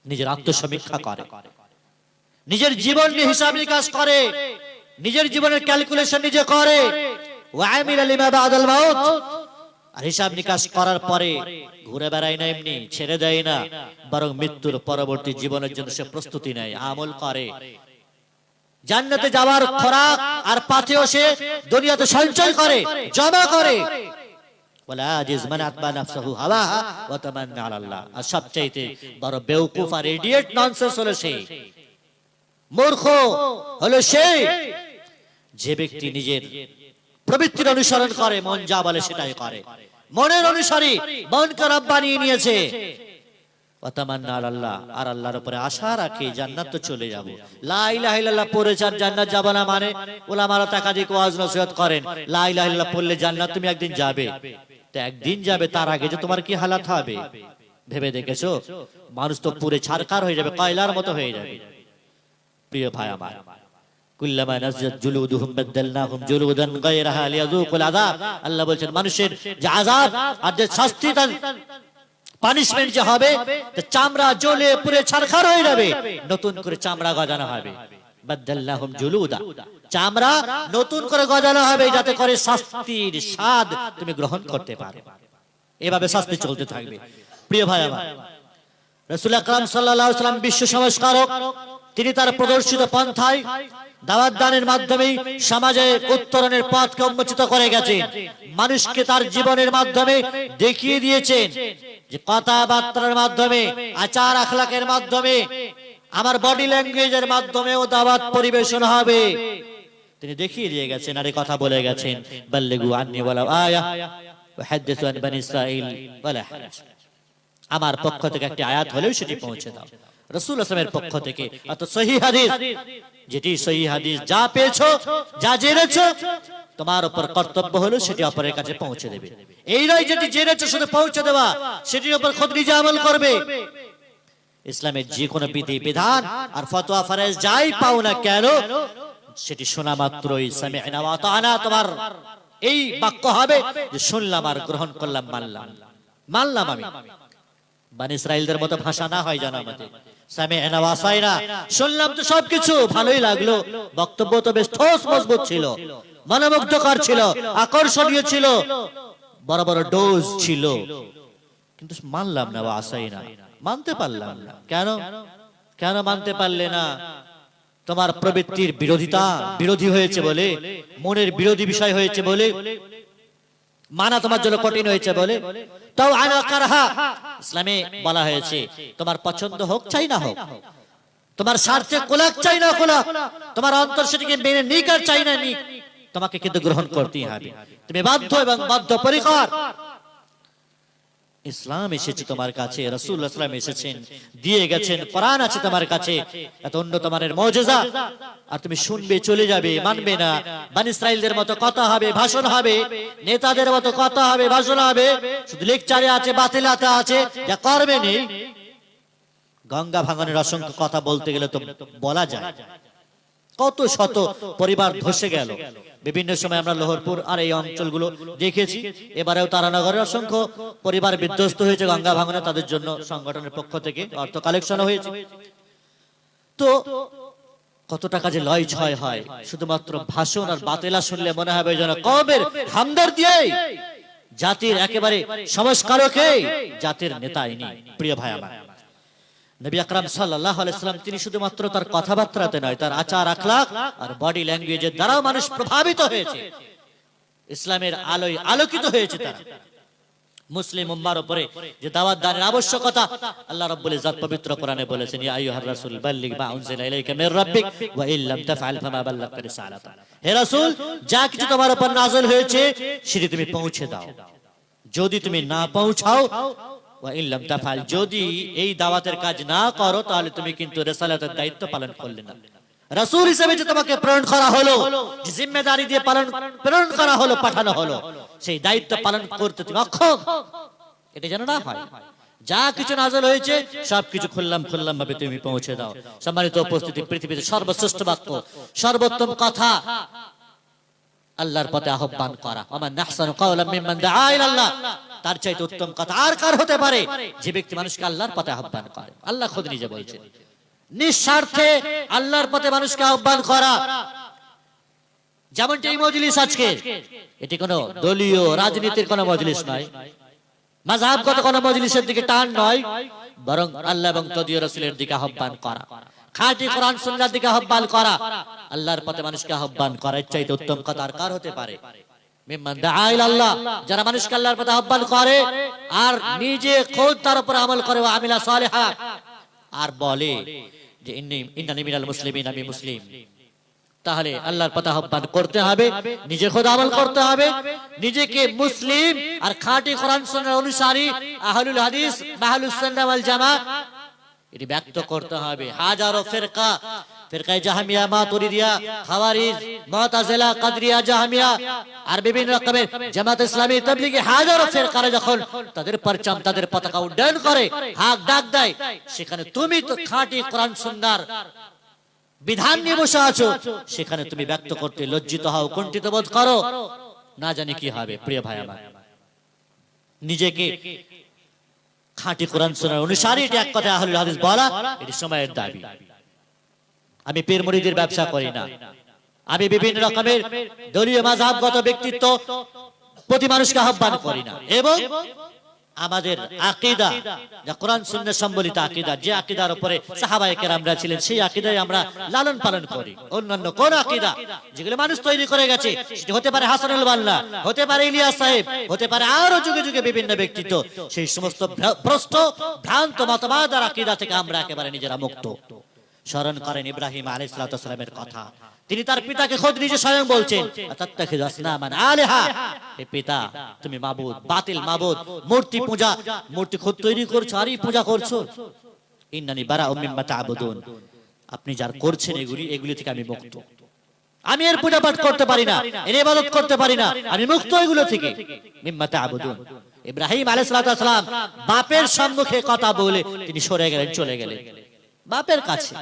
নিজের আত্মসমীক্ষা করে, নিজের জীবন নিয়ে হিসাব নিকাশ করে, নিজের জীবনের ক্যালকুলেশন নিজে করে, ওয়া আমিলা লিমা বা'দাল মাউত। আর হিসাব নিকাশ করার পরে ঘুরে বেড়ায় না, এমনি ছেড়ে দেয় না, বরং মৃত্যুর পরবর্তী জীবনের জন্য সে প্রস্তুতি নেয়, আমল করে। জান্নাতে যাওয়ার খোরাক আর পাথেয় সে দুনিয়াতে সঞ্চয় করে, জমা করে। ওয়ালা আজিজ মান আতবা নাফসাহু হাওয়াহা ওয়া তামান্না আলাল্লাহ। আর সবচাইতে বড় বেওকুফ আর ইডিয়েট ননসেন্স হলো সে, মূর্খ হলো সে যে ব্যক্তি নিজের প্রবৃত্তির অনুসরণ করে, মন যা বলে সেটাই করে, মনের অনুসারী, মনকে রব বানিয়ে নিয়েছে। ওয়া তামান্না আলাল্লাহ, আর আল্লাহর উপরে আশা রাখে জান্নাত তো চলে যাব। লা ইলাহা ইল্লাল্লাহ পড়ে যান জান্নাত যাব না মানে উলামারা তাকাদিক ওয়াজ নসিহত করেন, লা ইলাহা ইল্লাল্লাহ পড়লে জান্নাত তুমি একদিন যাবে। তো একদিন যাবে, তার আগে যে তোমার কি হালাত হবে ভেবে দেখেছো? মানুষ তো পুরো ছারখার হয়ে যাবে, কয়লার মতো হয়ে যাবে। প্রিয় ভাই আমার, কুল্লামা নাজাত জুলুদুহুম বাদদালনাহুম জুলুদান গায়রাহা লিয়াযুকুল আযাব। আল্লাহ বলেন মানুষের যে আযাব আর যে শাস্তি, তার পানিশমেন্ট যে হবে, চামড়া জ্বলে পুরো ছারখার হয়ে যাবে, নতুন করে চামড়া গজানো হবে। বাদদালনাহুম জুলুদা, চামড়া নতুন করে গজানো হবে যাতে করে শাস্তির স্বাদ তুমি গ্রহণ করতে পারো। এভাবে শাস্তি চলতে থাকবে। প্রিয় ভাই আমার, রাসূল আকরাম সাল্লাল্লাহু আলাইহি ওয়াসাল্লাম বিশ্ব সংস্কারক, তিনি তার প্রদর্শিত পন্থায় দাওয়াত দানের মাধ্যমে সমাজে উত্তরণের পথকে উন্মোচিত করে গেছেন। মানুষকে তার জীবনের মাধ্যমে দেখিয়ে দিয়েছেন যে কথাবার্তার মাধ্যমে, আচার আখলাকের মাধ্যমে, আমার বডি ল্যাঙ্গুয়েজের মাধ্যমেও দাওয়াত পরিবেশন হবে। তিনি দেখিয়ে দিয়ে গেছেন আর এই কথা বলে গেছেন, বাল্লিগু আন্নি ওয়ালাউ আয়া ওয়া হাদিসু আন বানি ইসরাঈল ওয়ালা হারাজ। আমার পক্ষ থেকে একটি আয়াত হলেও সেটি পৌঁছে দাও। রাসূল আসলামের পক্ষ থেকে অত সহিহ হাদিস, যেটি সহিহ হাদিস, যা পেয়েছো, যা জেনেছো, তোমার উপর কর্তব্য হলো সেটি অপরের কাছে পৌঁছে দেবে। এই নয় যেটি জেনেছো শুধু পৌঁছে দেওয়া, সেটির উপর খুদ নিজে আমল করবে। ইসলামের যে কোনো বিধি বিধান আর ফতোয়া ফরজ যাই পাও না কেন, সেটি শোনা মাত্রই সামি'না ওয়া আতা'না, তোমার এই বাক্য হবে যে শুনলাম আর গ্রহণ করলাম, মানলাম। মানলাম আমি, বনি ইসরাইলদের মতো ভাষা না হয় যেন আমাদের। সামি'না ওয়া আসাইনা, শুনলাম তো সবকিছু ভালোই লাগলো, বক্তব্য তো বেশ ঠোস মজবুত ছিল, মনোমুগ্ধকর ছিল, আকর্ষণীয় ছিল, বড় বড় ডোজ ছিল, কিন্তু মানলাম না। ওয়া আসাইনা, মানতে পারলাম না। কেন কেন মানতে পারলে না? তোমার প্রবৃত্তির বিরোধী হয়েছে বলে, মনের বিরোধী বিষয় হয়েছে বলে, মানা তোমার জন্য কঠিন হয়েছে বলে। তাও আনা কারহা, ইসলামে বলা হয়েছে তোমার পছন্দ হোক চাই না হোক, তোমার স্বার্থে কোলাক চাই না কোলাক, তোমার অন্তর সেটিকে মেনে নিক আর চাই না নিক, তোমাকে কিন্তু গ্রহণ করতেই হবে। তুমি বাধ্য এবং বাধ্য পরিকর। ইসলাম এসেছে তোমার কাছে, রাসূলুল্লাহ সাল্লাল্লাহু আলাইহি ওয়াসাল্লাম এসেছেন, দিয়ে গেছেন, কোরআন আছে তোমার কাছে, এত উন্নত মানের মুজিজা, আর তুমি শুনবে চলে যাবে, মানবে না। বনি ইসরাইলদের মতো কথা হবে, ভাষণ হবে, নেতাদের মতো কথা হবে, ভাষণ হবে, শুধু লেকচারে আছে, বাতিলাতে আছে, যা করবে নেই। গঙ্গা ভাঙনের অসংখ্য কথা বলতে গেলে তো বলা যায়, কত শত পরিবার ধসে গেল। বিভিন্ন সময় আমরা লোহরপুর আর এই অঞ্চলগুলো দেখেছি, এবারেও তারানগরের অসংখ্য পরিবার বিধ্বস্ত হয়েছে গঙ্গা ভাঙনে, তাদের জন্য সংগঠনের পক্ষ থেকে অর্থ কালেকশন হয়েছে। তো কত টাকা যে লয় ছয় হয় শুধুমাত্র ভাষণ আর বাতেলা শুনলে মনে হবে যেন কওমের হামদর্দি, জাতির একেবারে সংস্কারকে, জাতির নেতা ইনি। প্রিয় ভাই আমার, নবী আকরাম সাল্লাল্লাহু আলাইহি ওয়াসাল্লাম তিনি শুধুমাত্র তার কথাবার্তাতে নয়, তার আচার আখলাক আর বডি ল্যাঙ্গুয়েজের দ্বারাও মানুষ প্রভাবিত হয়েছে, ইসলামের আলোয় আলোকিত হয়েছে তারা। মুসলিম উম্মার উপরে যে দাওয়াত দানের আবশ্যকতা আল্লাহ রাব্বুল ইজ্জত পবিত্র কোরআনে বলেছেন, ইয়া আইয়ুহার রাসূল বাল্লিগ মা উনজিলা ইলাইকা মির রাব্বিক ওয়া ইল্লাম তাফআল ফামা বাল্লাগতা রিসালাতা। হে রাসূল, যা কিছু তোমার উপর নাযিল হয়েছে সেটি তুমি পৌঁছে দাও, যদি তুমি না পৌঁছাও, ওয়া ইল্লাম তাফআল, যদি এই দাওয়াতের কাজ না করো, তাহলে তুমি কিন্তু রিসালাতের দায়িত্ব পালন করলে না। রাসূল হিসেবে যে তোমাকে প্রেরণ করা হলো, যে জিম্মেদারি দিয়ে প্রেরণ করা হলো, পাঠানো হলো, সেই দায়িত্ব পালন করতে তুমি অক্ষম, এটা যেন না হয়। যা কিছু নাযিল হয়েছে সবকিছু খুল্লাম ভাবে তুমি পৌঁছে দাও। সম্মানিত উপস্থিতি, পৃথিবীতে সর্বশ্রেষ্ঠ বাক্য, সর্বোত্তম কথা আল্লাহর পথে আহ্বান করা। ওমান আহসানু কাওলাম মিম্মান দাআ ইলাল্লাহ, তার চাইতে উত্তম কথা আর কার হতে পারে যে ব্যক্তি মানুষকে আল্লাহর পথে আহ্বান করে। আল্লাহ খুদ নিজে বলছেন, নিঃস্বার্থে আল্লাহর পথে মানুষকে আহ্বান করা। যেমনটি এই মজলিস আজকে, এটি কোনো দলীয় রাজনীতির কোনো মজলিস নয়, মাযহাবগত কোনো মজলিসের দিকে টান নয়, বরং আল্লাহ এবং তদীয় রাসূলের দিকে আহ্বান করা, খাঁটি কোরআন সুন্নাহর দিকে আহ্বান করা, আল্লাহর পথে মানুষকে আহ্বান করা। এর চাইতে উত্তম কথা আর কার হতে পারে? মিম্মান দাআ ইলাল্লাহ, যারা মানুষকে আল্লাহর পথে আহ্বান করে আর নিজে খোদ তার উপর আমল করে, ওয়া আমিলা সালিহা, আর বলে যে ইন্নানি মিনাল মুসলিমিন, আমি মুসলিম। তাহলে আল্লাহর পথে আহ্বান করতে হবে, নিজে খোদ আমল করতে হবে, নিজেকে মুসলিম আর খাঁটি কোরআন সুন্নাহর অনুসারী, আহলুল হাদিস, আহলুস সুন্নাহ ওয়াল জামাত, এটি ব্যক্ত করতে হবে। হাজারো ফিরকায়ে জাহমিয়া, মাতুরিদিয়া, খাওয়ারিজ, মুতাজিলা, কাদরিয়া, জাহমিয়া আর বিভিন্ন রকমের জামাত ইসলামী, তাবলীগী, হাজারো ফিরকারা যখন তাদের পরচম, তাদের পতাকা উড্ডয়ন করে, হাক ডাক দেয়, সেখানে তুমি তো খাঁটি কোরআন সুন্নাহর বিধান নিয়ে বসে আছো, সেখানে তুমি ব্যক্ত করতে লজ্জিত হও, কুণ্ঠিত বোধ করো, না জানি কি হবে। প্রিয় ভাই আমার, নিজেকে খাঁটি কোরআন সুন্নাহর অনুসারী, এটি এক কথায় আহলুল হাদিস বলা, এটি সময়ের দাবি। আমি পীর মুরিদের ব্যবসা করি না, আমি বিভিন্ন রকমের দলীয় মাযহাবগত ব্যক্তিত্ব প্রতি মানুষকে আহ্বান করি না, এবং আমাদের আকীদা, যা কোরআন সুন্নাহ সম্বলিত আকীদা, যে আকীদার উপরে সাহাবায়ে কেরামরা ছিলেন, সেই আকীদাই আমরা লালন পালন করি। অন্যান্য কোন আকীদা যেগুলো মানুষ তৈরি করে গেছে, সেটা হতে পারে হাসানুল বান্না, হতে পারে ইলিয়াস সাহেব, হতে পারে আরো যুগে যুগে বিভিন্ন ব্যক্তিত্ব, সেই সমস্ত ভ্রষ্ট ভ্রান্ত মতবাদ আর আকীদা থেকে আমরা একেবারে নিজেরা মুক্ত। স্মরণ করেন ইব্রাহিম আলাইহিস সালামের কথা, তিনি তার পিতাকে খোদ নিজে স্বয়ং বলছেন, আতাত্তাখিযু আসনামান আলিহা, হে পিতা, তুমি মাবুদ, বাতিল মাবুদ, মূর্তি পূজা, মূর্তি খোদ তৈরি করছো আরই পূজা করছো। ইন্নানি বারাউম মিম্মা তা'বুদুন, আপনি যার করছেন এগুলি থেকে আমি মুক্ত, আমি এর পূজা পাঠ করতে পারি না, এর ইবাদত করতে পারি না, আমি মুক্ত এগুলো থেকে। মিম্মা তা'বুদুন, ইব্রাহিম আলাইহিস সালাম বাপের সম্মুখে কথা বলে তিনি সরে গেলেন, চলে গেলেন বাপের কাছে।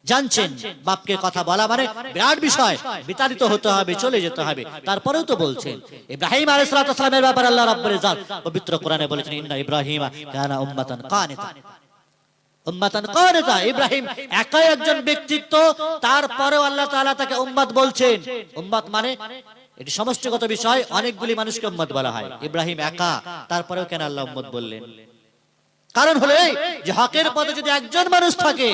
জানছেন বাপকে কথা বলা মানে বিরাট বিষয়, বিতাড়িত হতে হবে, চলে যেতে হবে, তারপরেও তো বলছেন। ইব্রাহিম আলাইহিস সালামের ব্যাপারে আল্লাহ রাব্বুল ইজ্জত পবিত্র কোরআনে বলেছেন, ইন্না ইব্রাহিমা কানা উম্মাতান কানিতা, উম্মাতান কানিতা। ইব্রাহিম একাই একজন ব্যক্তিত্ব, তারপরেও আল্লাহ তাআলা তাকে উম্মত বলছেন। উম্মত মানে এটি সমষ্টিগত বিষয়, অনেকগুলি মানুষকে উম্মত বলা হয়। ইব্রাহিম একা, তারপরেও কেন আল্লাহ উম্মত বললেন? কারণ হলো এই যে হকের পথে যদি একজন মানুষ থাকে,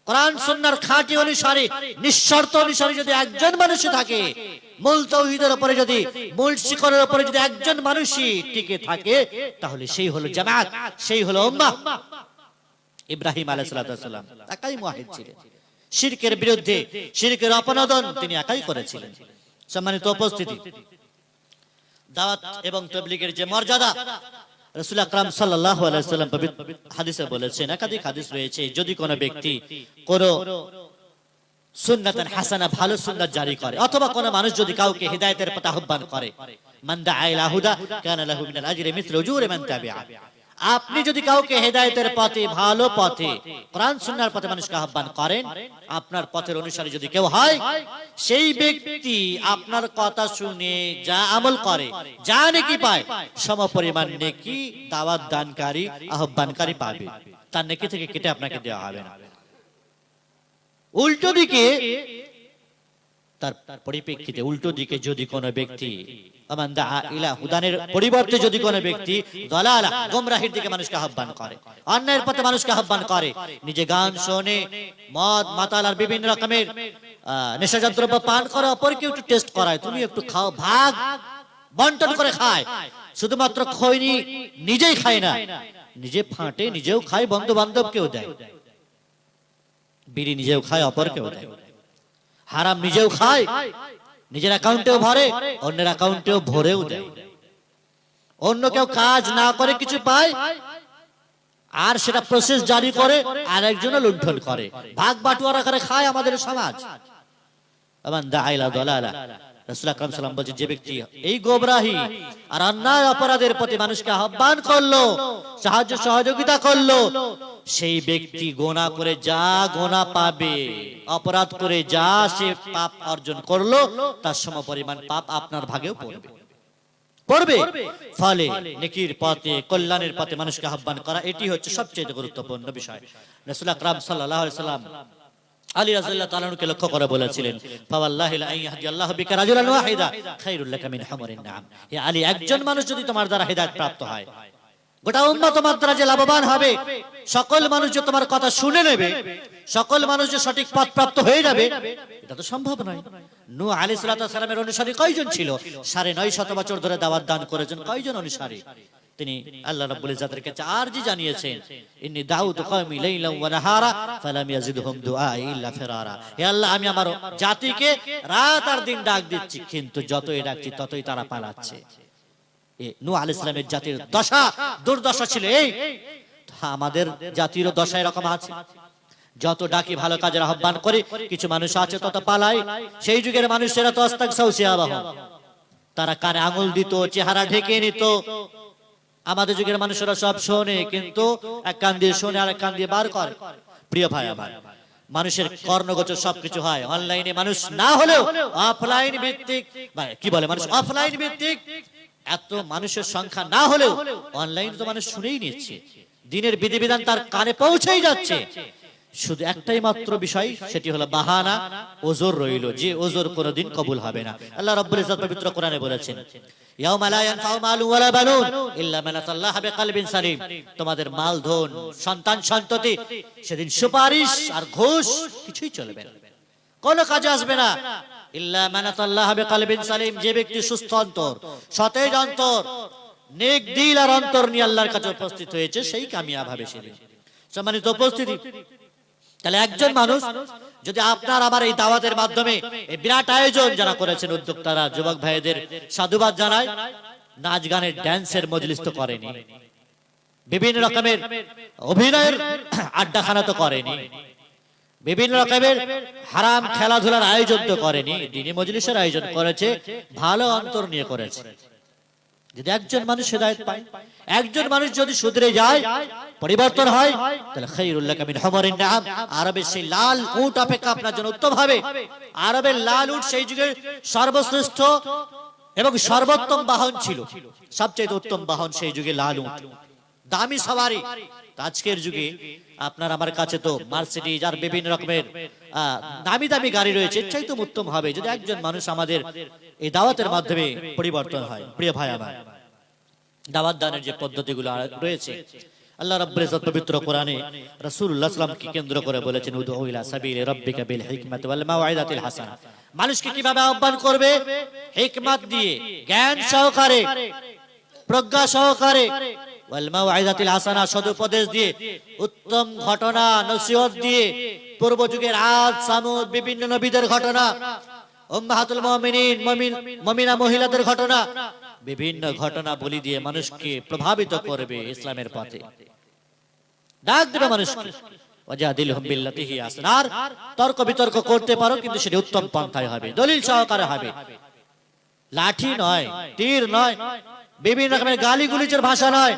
কোরআন সুন্নাহর খাঁটি অনুসারী, নিঃশর্ত অনুসারী যদি একজন মানুষ থাকে, মূল তাওহীদের উপরে যদি, মূল শিকড়ের উপরে যদি একজন মানুষই টিকে থাকে, তাহলে সেই হলো জামাত, সেই হলো উম্মাহ। ইব্রাহিম আলাইহিস সালাম একাই মুওয়াহিদ ছিলেন, শিরকের বিরুদ্ধে, শিরকের অপনোদন তিনি একাই করেছিলেন। সম্মানিত উপস্থিতি, দাওয়াত এবং তাবলীগের যে মর্যাদা রাসূল আকরাম সাল্লাল্লাহু আলাইহি ওয়াসাল্লাম পবিত্র হাদিসে বলেছেন, একাধিক হাদিস রয়েছে, যদি কোনো ব্যক্তি কোনো সুন্নাতান হাসানা, ভালো সুন্নাত জারি করে, অথবা কোনো মানুষ যদি কাউকে হিদায়াতের পথে আহ্বান করে, মান দাআ ইলা হুদা কানা লাহু মিনাল আজরি মিসলু উজুরি মান তাবিআ। আপনি যদি কাউকে হেদায়েতের পথে, ভালো পথে, কোরআন সুন্নাহর পথে মানুষকে আহ্বান করেন, আপনার পথের অনুসারী যদি কেউ হয়, সেই ব্যক্তি আপনার কথা শুনে যা আমল করে, যা নেকি পায়, সমপরিমাণ নেকি দাওয়াত দানকারী, আহ্বানকারী পাবে। তার নেকি থেকে কেটে আপনাকে দেওয়া হবে না। উল্টো দিকে, তার পরিপ্রেক্ষিতে উল্টো দিকে যদি কোনো ব্যক্তি আমান দাআ ইলা হুদানের পরিবর্তে যদি কোনো ব্যক্তি দালালা, গোমরাহির দিকে মানুষকে আহ্বান করে, অন্যায়ের পথে মানুষকে আহ্বান করে, নিজে গান শোনে, মদ মাতাল আর বিভিন্ন রকমের নেশাজাত দ্রব্য পান করে, অপরকে একটু টেস্ট করায়, তুমি একটু খাও, ভাগ বন্টন করে খায়, শুধুমাত্র খৈনি নিজেই খায় না, নিজে ফাঁটে, নিজেও খায়, বন্ধু বান্ধবকেও দেয়, বিড়ি নিজেও খায়, অপরকেও দেয়, হারাম নিজেও খায়, নিজের অ্যাকাউন্টেও ভরে, অন্যের অ্যাকাউন্টেও ভরেও দেয়, অন্য কেউ কাজ না করে কিছু পায় আর সেটা প্রসেস জারি করে, আর একজনও লুণ্ঠন করে, ভাগ বাটোয়ারা করে খায় আমাদের সমাজ। আমান দাআইলা দালালা, রাসূল আকরাম সাল্লাল্লাহু আলাইহি ওয়াসাল্লাম বলেন, যে ব্যক্তি এই গোমরাহি আর অন্যায় অপরাধের প্রতি মানুষকে আহ্বান করলো, সাহায্য সহযোগিতা করলো, সেই ব্যক্তি গুনাহ করে যা গুনাহ পাবে, অপরাধ করে যা সে পাপ অর্জন করলো, তার সমপরিমাণ পাপ আপনার ভাগেও পড়বে। ফলে নেকির পথে, কল্যাণের পথে মানুষকে আহ্বান করা, এটি হচ্ছে সবচেয়ে গুরুত্বপূর্ণ বিষয়। রাসূল আকরাম সাল্লাল্লাহু আলাইহি ওয়াসাল্লাম আলী রাদিয়াল্লাহু তাআলা আনহুকে লক্ষ্য করে বলেছিলেন, ফাওয়াল্লাহি লা ইয়াহদিয়াল্লাহু বিকা রাজুলান ওয়াহিদা খায়রুল লাকা মিন হুমুরিন নাম। হে আলী, একজন মানুষ যদি তোমার দ্বারা হিদায়াত প্রাপ্ত হয়, গোটা উম্মাহ তোমার দ্বারা যে লাভবান হবে, সকল মানুষ যে তোমার কথা শুনে নেবে, সকল মানুষ যে সঠিক পথ প্রাপ্ত হয়ে যাবে, এটা তো সম্ভব নয়। নূহ আলাইহিস সালামের অনুসারী কয়জন ছিল? 950 বছর ধরে দাওয়াত দান করেছেন কয়জন অনুসারী? তিনি আল্লাহ রাব্বুল ইজ্জতের কাছে আরজি জানিয়েছেন, ইন্নী দাউতু কওমি লাইলান ওয়া নাহারা ফালাম ইয়াজিদহুম দুআই ইল্লা ফিরারা। হে আল্লাহ, আমি আমার জাতিকে রাত আর দিন ডাক দিচ্ছি, কিন্তু যতই ডাকছি ততই তারা পালাচ্ছে। নূহ আলাইহিস সালামের জাতির দশা, দুর্দশা ছিল এই। আমাদের জাতিরও দশা এরকম আছে, যত ডাকি, ভালো কাজের আহ্বান করি, কিছু মানুষ আছে তত পালায়। সেই যুগের মানুষেরা তো আস্তাগসাউ সিয়াবাহ, তারা কানে আঙুল দিত, চেহারা ঢেকে নিত। আমাদের যুগের মানুষেরা সব শোনে, কিন্তু এক কান দিয়ে শোনে আর এক কান দিয়ে বার করে। প্রিয় ভাই আমার, মানুষের কর্ণগোচর সবকিছু হয় অনলাইনে, মানুষ না হলেও অফলাইন ভিত্তিক, কি বলে মানুষ অফলাইন ভিত্তিক, এত মানুষের সংখ্যা না হলেও অনলাইনে তো মানুষ শুনেই নিচ্ছে, দিনের বিধিবিধান তার কানে পৌঁছেই যাচ্ছে। শুধু একটাই মাত্র বিষয়, সেটি হলো বাহানা, ওজর রইল, যে ওজর কোনোদিন কবুল হবে না। আল্লাহ রাব্বুল ইজ্জত পবিত্র কোরআনে বলেছেন, ইয়াউমা লা ইয়ানফাউ মালু ওয়ালা বানুন ইল্লা মান আতাল্লাহা বিকলবিন সালিম। তোমাদের মাল, ধন, সন্তান সন্ততি সেদিন সুপারিশ আর ঘুষ কিছুই চলবে না, কোনো কাজে আসবে না। ইল্লা মান আতাল্লাহা বিকলবিন সালিম, যে ব্যক্তি সুস্থ অন্তর, সতেজ অন্তর, নেক দিল আর অন্তর নিয়ে আল্লাহর কাছে উপস্থিত হয়েছে, সেই কামিয়াব হবে সেদিন। সম্মানিত উপস্থিতি, তাহলে একজন মানুষ যদি আপনার আমার এই দাওয়াতের মাধ্যমে এই বিরাট আয়োজন যারা করেছেন উদ্যোক্তারা, যুবক ভাইদের সাধুবাদ জানায়। নাচ গানের ড্যান্সের মজলিস তো করেনি, বিভিন্ন রকমের অভিনয়ের আড্ডাখানা তো করেনি, বিভিন্ন রকমের হারাম খেলাধুলার আয়োজন তো করেনি, দ্বীনি মজলিসের আয়োজন করেছে, ভালো অন্তর নিয়ে করেছে। যদি একজন মানুষ হেদায়েত পায়, একজন মানুষ যদি শুধরে যায়, পরিবর্তন হয়, তাহলে খায়রুল লাকা মিন হুমারিন নাআম, আরবের সেই লাল উট অপেক্ষা আপনার জন্য উত্তম হবে। আরবের লাল উট সেই যুগের সর্বশ্রেষ্ঠ এবং সর্বোত্তম বাহন ছিল, সবচেয়ে উত্তম বাহন সেই যুগে লাল উট, দামি সওয়ারি। আজকের যুগে আপনার আমার কাছে তো মার্সিডিজ আর বিভিন্ন রকমের দামি দামি গাড়ি রয়েছে, এর চাইতে উত্তম হবে যদি একজন মানুষ আমাদের এই দাওয়াতের মাধ্যমে পরিবর্তন হয়। প্রিয় ভাই আমার, দাওয়াত দানের যে পদ্ধতিগুলো রয়েছে, আল্লাহ রাব্বুল ইজ্জত পবিত্র কোরআনে রাসূলুল্লাহ সাল্লাল্লাহু আলাইহি ওয়াসাল্লাম কেন্দ্র করে বলেছেন, উদউ ইলা সাবিলি রাব্বিকা বিল হিকমাতি ওয়াল মাউইযাতিল হাসানা। মানুষকে কিভাবে আহ্বান করবে? হিকমত দিয়ে, জ্ঞান সহকারে, প্রজ্ঞা সহকারে, ওয়াল মাউইযাতিল হাসানা, সদুপদেশ দিয়ে, উত্তম ঘটনা নসিহত দিয়ে, পূর্ব যুগের আদ সামুদ বিভিন্ন নবীদের ঘটনা, উম্মাহাতুল মুমিনিন মুমিনা মহিলাদের ঘটনা, বিভিন্ন ঘটনা বলি দিয়ে মানুষকে প্রভাবিত করবে ইসলামের পথে, ডাক দেবে মানুষকে। ওয়াজাদিলহুম বিল্লাতি হিয়া আহসান, আর তর্ক বিতর্ক করতে পারো, কিন্তু সেটা উত্তম পন্থায় হবে, দলিল সহকারে হবে, লাঠি নয়, তীর নয়, বিভিন্ন রকমের গালিগুলিজের ভাষা নয়।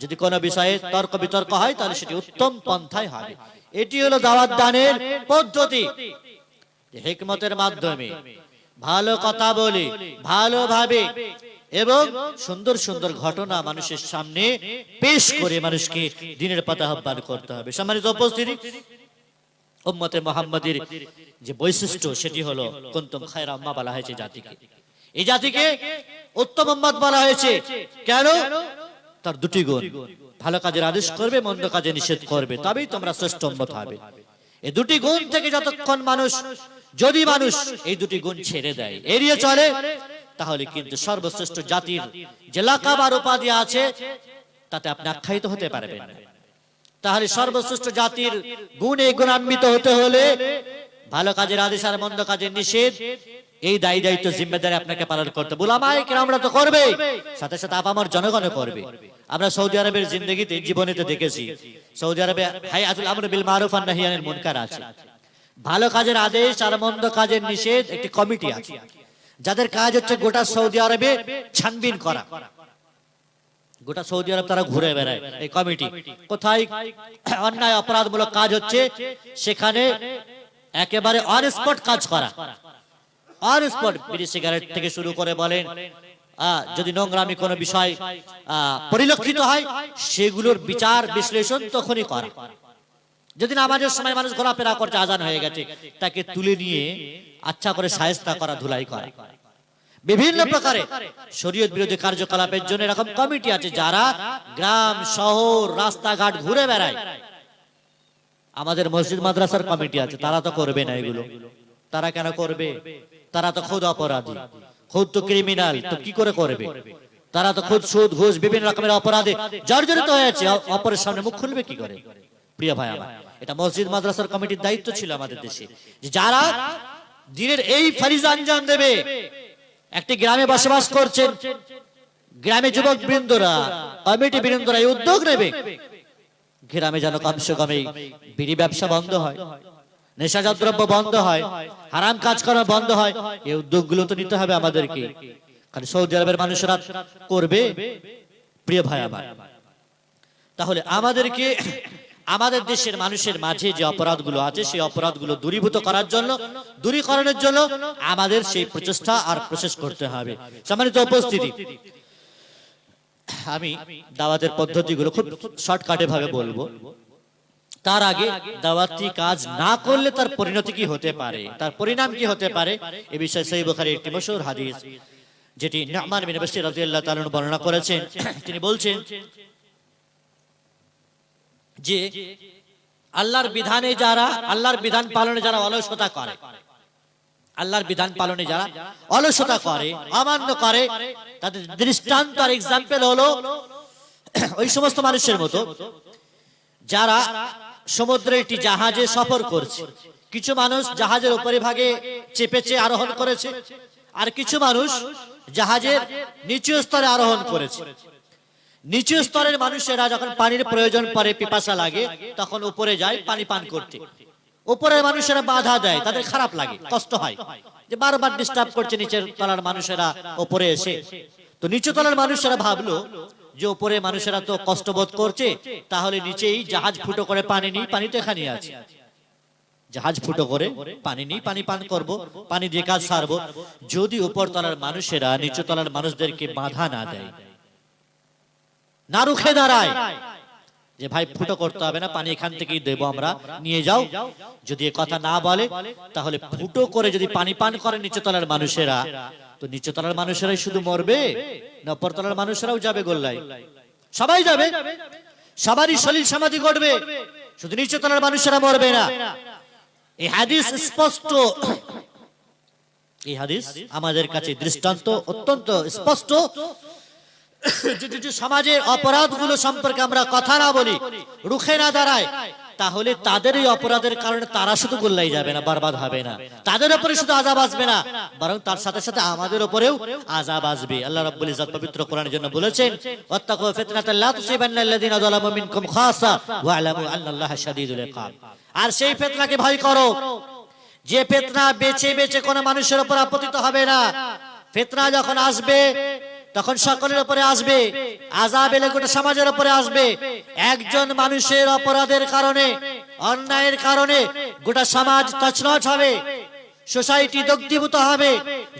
যদি কোনো বিষয়ে তর্ক বিতর্ক হয় তাহলে সেটি উত্তম পন্থায় হবে। এটি হলো দাওয়াত দানের পদ্ধতি। হিকমতের মাধ্যমে ভালো কথা বলে, ভালোভাবে এবং সুন্দর সুন্দর ঘটনা মানুষের সামনে পেশ করে মানুষকে দ্বীনের পথে আহ্বান করতে হবে। সম্মানিত উপস্থিতি, উম্মতে মুহাম্মাদের যে বৈশিষ্ট্য সেটি হলো কুনতুম খায়রা উম্মাহ বলা হয়েছে জাতিকে। এই জাতিকে উত্তম উম্মত বলা হয়েছে কেন? তার দুটি গুণ, ভালো কাজের আদেশ করবে, মন্দ কাজে নিষেধ করবে, তবেই তোমরা শ্রেষ্ঠ উম্মত হবে। এই দুটি গুণ থেকে যতক্ষণ যদি মানুষ এই দুটি গুণ ছেড়ে দেয়, এড়িয়ে চলে, তাহলে কিন্তু সর্বশ্রেষ্ঠ জাতির যে লাকাব আর উপাধি আছে তাতে আপনি আখ্যায়িত হতে পারবেন না। তাহলে সর্বশ্রেষ্ঠ জাতির গুণে গুণান্বিত হতে হলে ভালো কাজের আদেশ আর মন্দ কাজের নিষেধ, এই দায়ী দায়িত্ব জিম্মেদারি আপনাকে পালন করতে। উলামায়ে কেরামরা তো করবে, সাথে সাথে আপামর জনগণও করবে। আমরা সৌদি আরবের জিন্দেগিতে, জীবনেতে দেখেছি, সৌদি আরবে হায়াতুল আমর বিল মারুফ ওয়ান নাহি আনিল মুনকার আছে, ভালো কাজের আদেশ আর মন্দ কাজের নিষেধ একটি কমিটি আছে, যাদের কাজ হচ্ছে গোটা সৌদি আরবে ছানবিন করা। গোটা সৌদি আরব তারা ঘুরে বেড়ায়, এই কমিটি কোথায় অন্যায় অপরাধমূলক কাজ হচ্ছে সেখানে একেবারে অন স্পট কাজ করা, অন স্পট। বিড়ি সিগারেট থেকে শুরু করে বলেন, যদি নোংরামি কোনো বিষয় পরিলক্ষিত হয় সেগুলোর বিচার বিশ্লেষণ তখনই করা। যদি নামাজের সময় মানুষ ঘোরাফেরা করছে, আজান হয়ে গেছে, তাকে তুলে নিয়ে আচ্ছা করে শায়েস্তা করা, ধুলাই করা। বিভিন্ন প্রকারে শরীয়ত বিরোধী কার্যকলাপের জন্য এরকম কমিটি আছে যারা গ্রাম শহর রাস্তাঘাট ঘুরে বেড়ায়। আমাদের মসজিদ মাদ্রাসার কমিটি আছে, তারা তো করবে না এগুলো। তারা কেন করবে? তারা তো খুদ অপরাধী, খুদ তো ক্রিমিনাল, তো কি করে করবে? তারা তো খুদ সুদ ঘুষ বিভিন্ন রকমের অপরাধে জর্জরিত হয়েছে, অপরের সামনে মুখ খুলবে কি করে? প্রিয় ভাই আমার, এটা মসজিদ মাদ্রাসার কমিটির দায়িত্ব ছিল আমাদের দেশে, যে যারা দ্বীনের এই ফরিজা আঞ্জাম দেবে। একটি গ্রামে বসবাস করছেন, গ্রামে যুবক বৃন্দরা, কমিটি বৃন্দরা এই উদ্যোগ নেবে, গ্রামে যেন কমসে কমে বিড়ি ব্যবসা বন্ধ হয়, নেশাজাত দ্রব্য বন্ধ হয়, হারাম কাজ করা বন্ধ হয়। এই উদ্যোগগুলো তো নিতে হবে আমাদেরকে। কারণ সৌদি আরবের মানুষরা করবে। প্রিয় ভাই আমার, তাহলে আমাদেরকে আমাদের দেশের মানুষের মাঝে যে অপরাধগুলো আছে সেই অপরাধগুলো দূরীভূত করার জন্য, দূরীকরণের জন্য আমাদের সেই প্রচেষ্টা আর প্রসেস করতে হবে। সম্মানিত উপস্থিতি, আমি দাওয়াতের পদ্ধতিগুলো খুব শর্টকাটে ভাবে বলবো। তার আগে দাওয়াতি কাজ না করলে তার পরিণতি কি হতে পারে, তার পরিণাম কি হতে পারে, এ বিষয়ে সহিহ বুখারীর একটি মশহুর হাদিস যেটি নু'মান বিন বাশীর রাদিয়াল্লাহু তাআলা বর্ণনা করেছেন। তিনি বলছেন যে আল্লাহর বিধানে যারা, আল্লাহর বিধান পালনে যারা অলসতা করে, আল্লাহর বিধান পালনে যারা অলসতা করে, অমান্য করে, তাদের দৃষ্টান্ত আর এক্সাম্পল হলো ওই সমস্ত মানুষের মতো যারা সমুদ্রে একটি জাহাজে সফর করছে। কিছু মানুষ জাহাজের উপরিভাগে চেপেছে আরোহণ করেছে, আর কিছু মানুষ জাহাজের নিচু স্তরে আরোহণ করেছে। নিচু স্তরের মানুষেরা যখন পানির প্রয়োজন পড়ে, পিপাসা লাগে, তখন উপরে যায় পানি পান করতে। উপরের মানুষেরা বাধা দেয়, তাদের খারাপ লাগে, কষ্ট হয় যে বারবার ডিস্টার্ব করছে নিচের তলার মানুষেরা উপরে এসে। তো নিচু তলার মানুষেরা ভাবলো যে উপরে মানুষেরা তো কষ্টবোধ করছে, তাহলে নিচেই জাহাজ ফুটো করে পানি নিই, পানি তো এখানে আছে, জাহাজ ফুটো করে পানি নিই, পানি পান করব, পানি দিয়ে কাজ সারবো। যদি উপর তলার মানুষেরা নিচু তলার মানুষদেরকে বাধা না দেয়, না রুখে দাঁড়ায় যে ভাই ফুটো করতে হবে না, পানি এখান থেকেই দেবো, আমরা নিয়ে যাও, যদি এ কথা না বলে, তাহলে ফুটো করে যদি পানি পান করে নিচু তলার মানুষেরা, তো নিচু তলার মানুষেরাই শুধু মরবে না উপর তলার মানুষেরাও যাবে গোল্লায়? সবাই যাবে, সবারই শরীর সমাধি ঘটবে, শুধু নিচু তলার মানুষেরা মরবে না। এই হাদিস স্পষ্ট, এই হাদিস আমাদের কাছে দৃষ্টান্ত অত্যন্ত স্পষ্ট। যে সমাজের অপরাধগুলো সম্পর্কে আমরা কথা না বলি, রুখে না দাঁড়ায়, তাহলে তাদের এই অপরাধের কারণে তারা শুধু গোল্লাই যাবে না, বরবাদ হবে না, তাদের উপরে শুধু আযাব আসবে না, বরং তার সাথে সাথে আমাদের উপরেও আযাব আসবে। আল্লাহ রাব্বুল ইজ্জত পবিত্র কোরআনের জন্য বলেছেন, ওয়াত্তাকু ফিতনাতাল লা তুসিবান্নাল্লাযিনা যালামু মিনকুম খাসা ওয়া'লামু আন্নাল্লাহা শাদীদুল ইকাব। আর সেই ফিতনাকে ভয় করো যে ফিতনা বেছে বেছে কোনো মানুষের উপর আপতিত হবে না। ফিতনা যখন আসবে তখন সকলের উপরে আসবে, আযাব এলে গোটা সমাজের উপরে আসবে। একজন মানুষের অপরাধের কারণে, অন্যায়ের কারণে গোটা সমাজ তছনছ হবে, সোসাইটি দগ্ধীভূত হবে,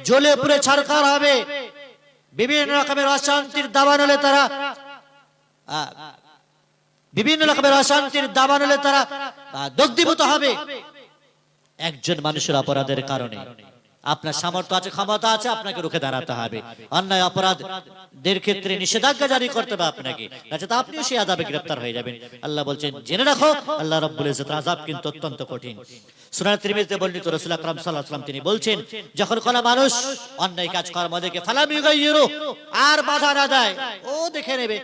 জ্বলে পুড়ে ছারখার হবে, বিভিন্ন রকমের অশান্তির দাবানলে তারা দগ্ধীভূত হবে একজন মানুষের অপরাধের কারণে। আপনার সামর্থ্য আছে, ক্ষমতা আছে, আপনাকে রুখে দাঁড়াতে হবে। অন্যায় অপরাধের ক্ষেত্রে নিষেধাজ্ঞা জারি করতে হবে আপনাকে, নচেত আপনিও সেই আযাবে গ্রেফতার হয়ে যাবেন। আল্লাহ বলছেন, জেনে রাখো আল্লাহ রাব্বুল ইজ্জতের আযাব কিন্তু অত্যন্ত কঠিন। সূরা তিরমিজিতে বর্ণিত রাসূল আকরাম সাল্লাল্লাহু আলাইহি ওয়াসাল্লাম তিনি বলছেন, যখন কোন মানুষ অন্যায় কাজ কর্ম দেখে ফালাম ইউগাইয়িরু, আর বাধা না দেয়, ও দেখে নেবে,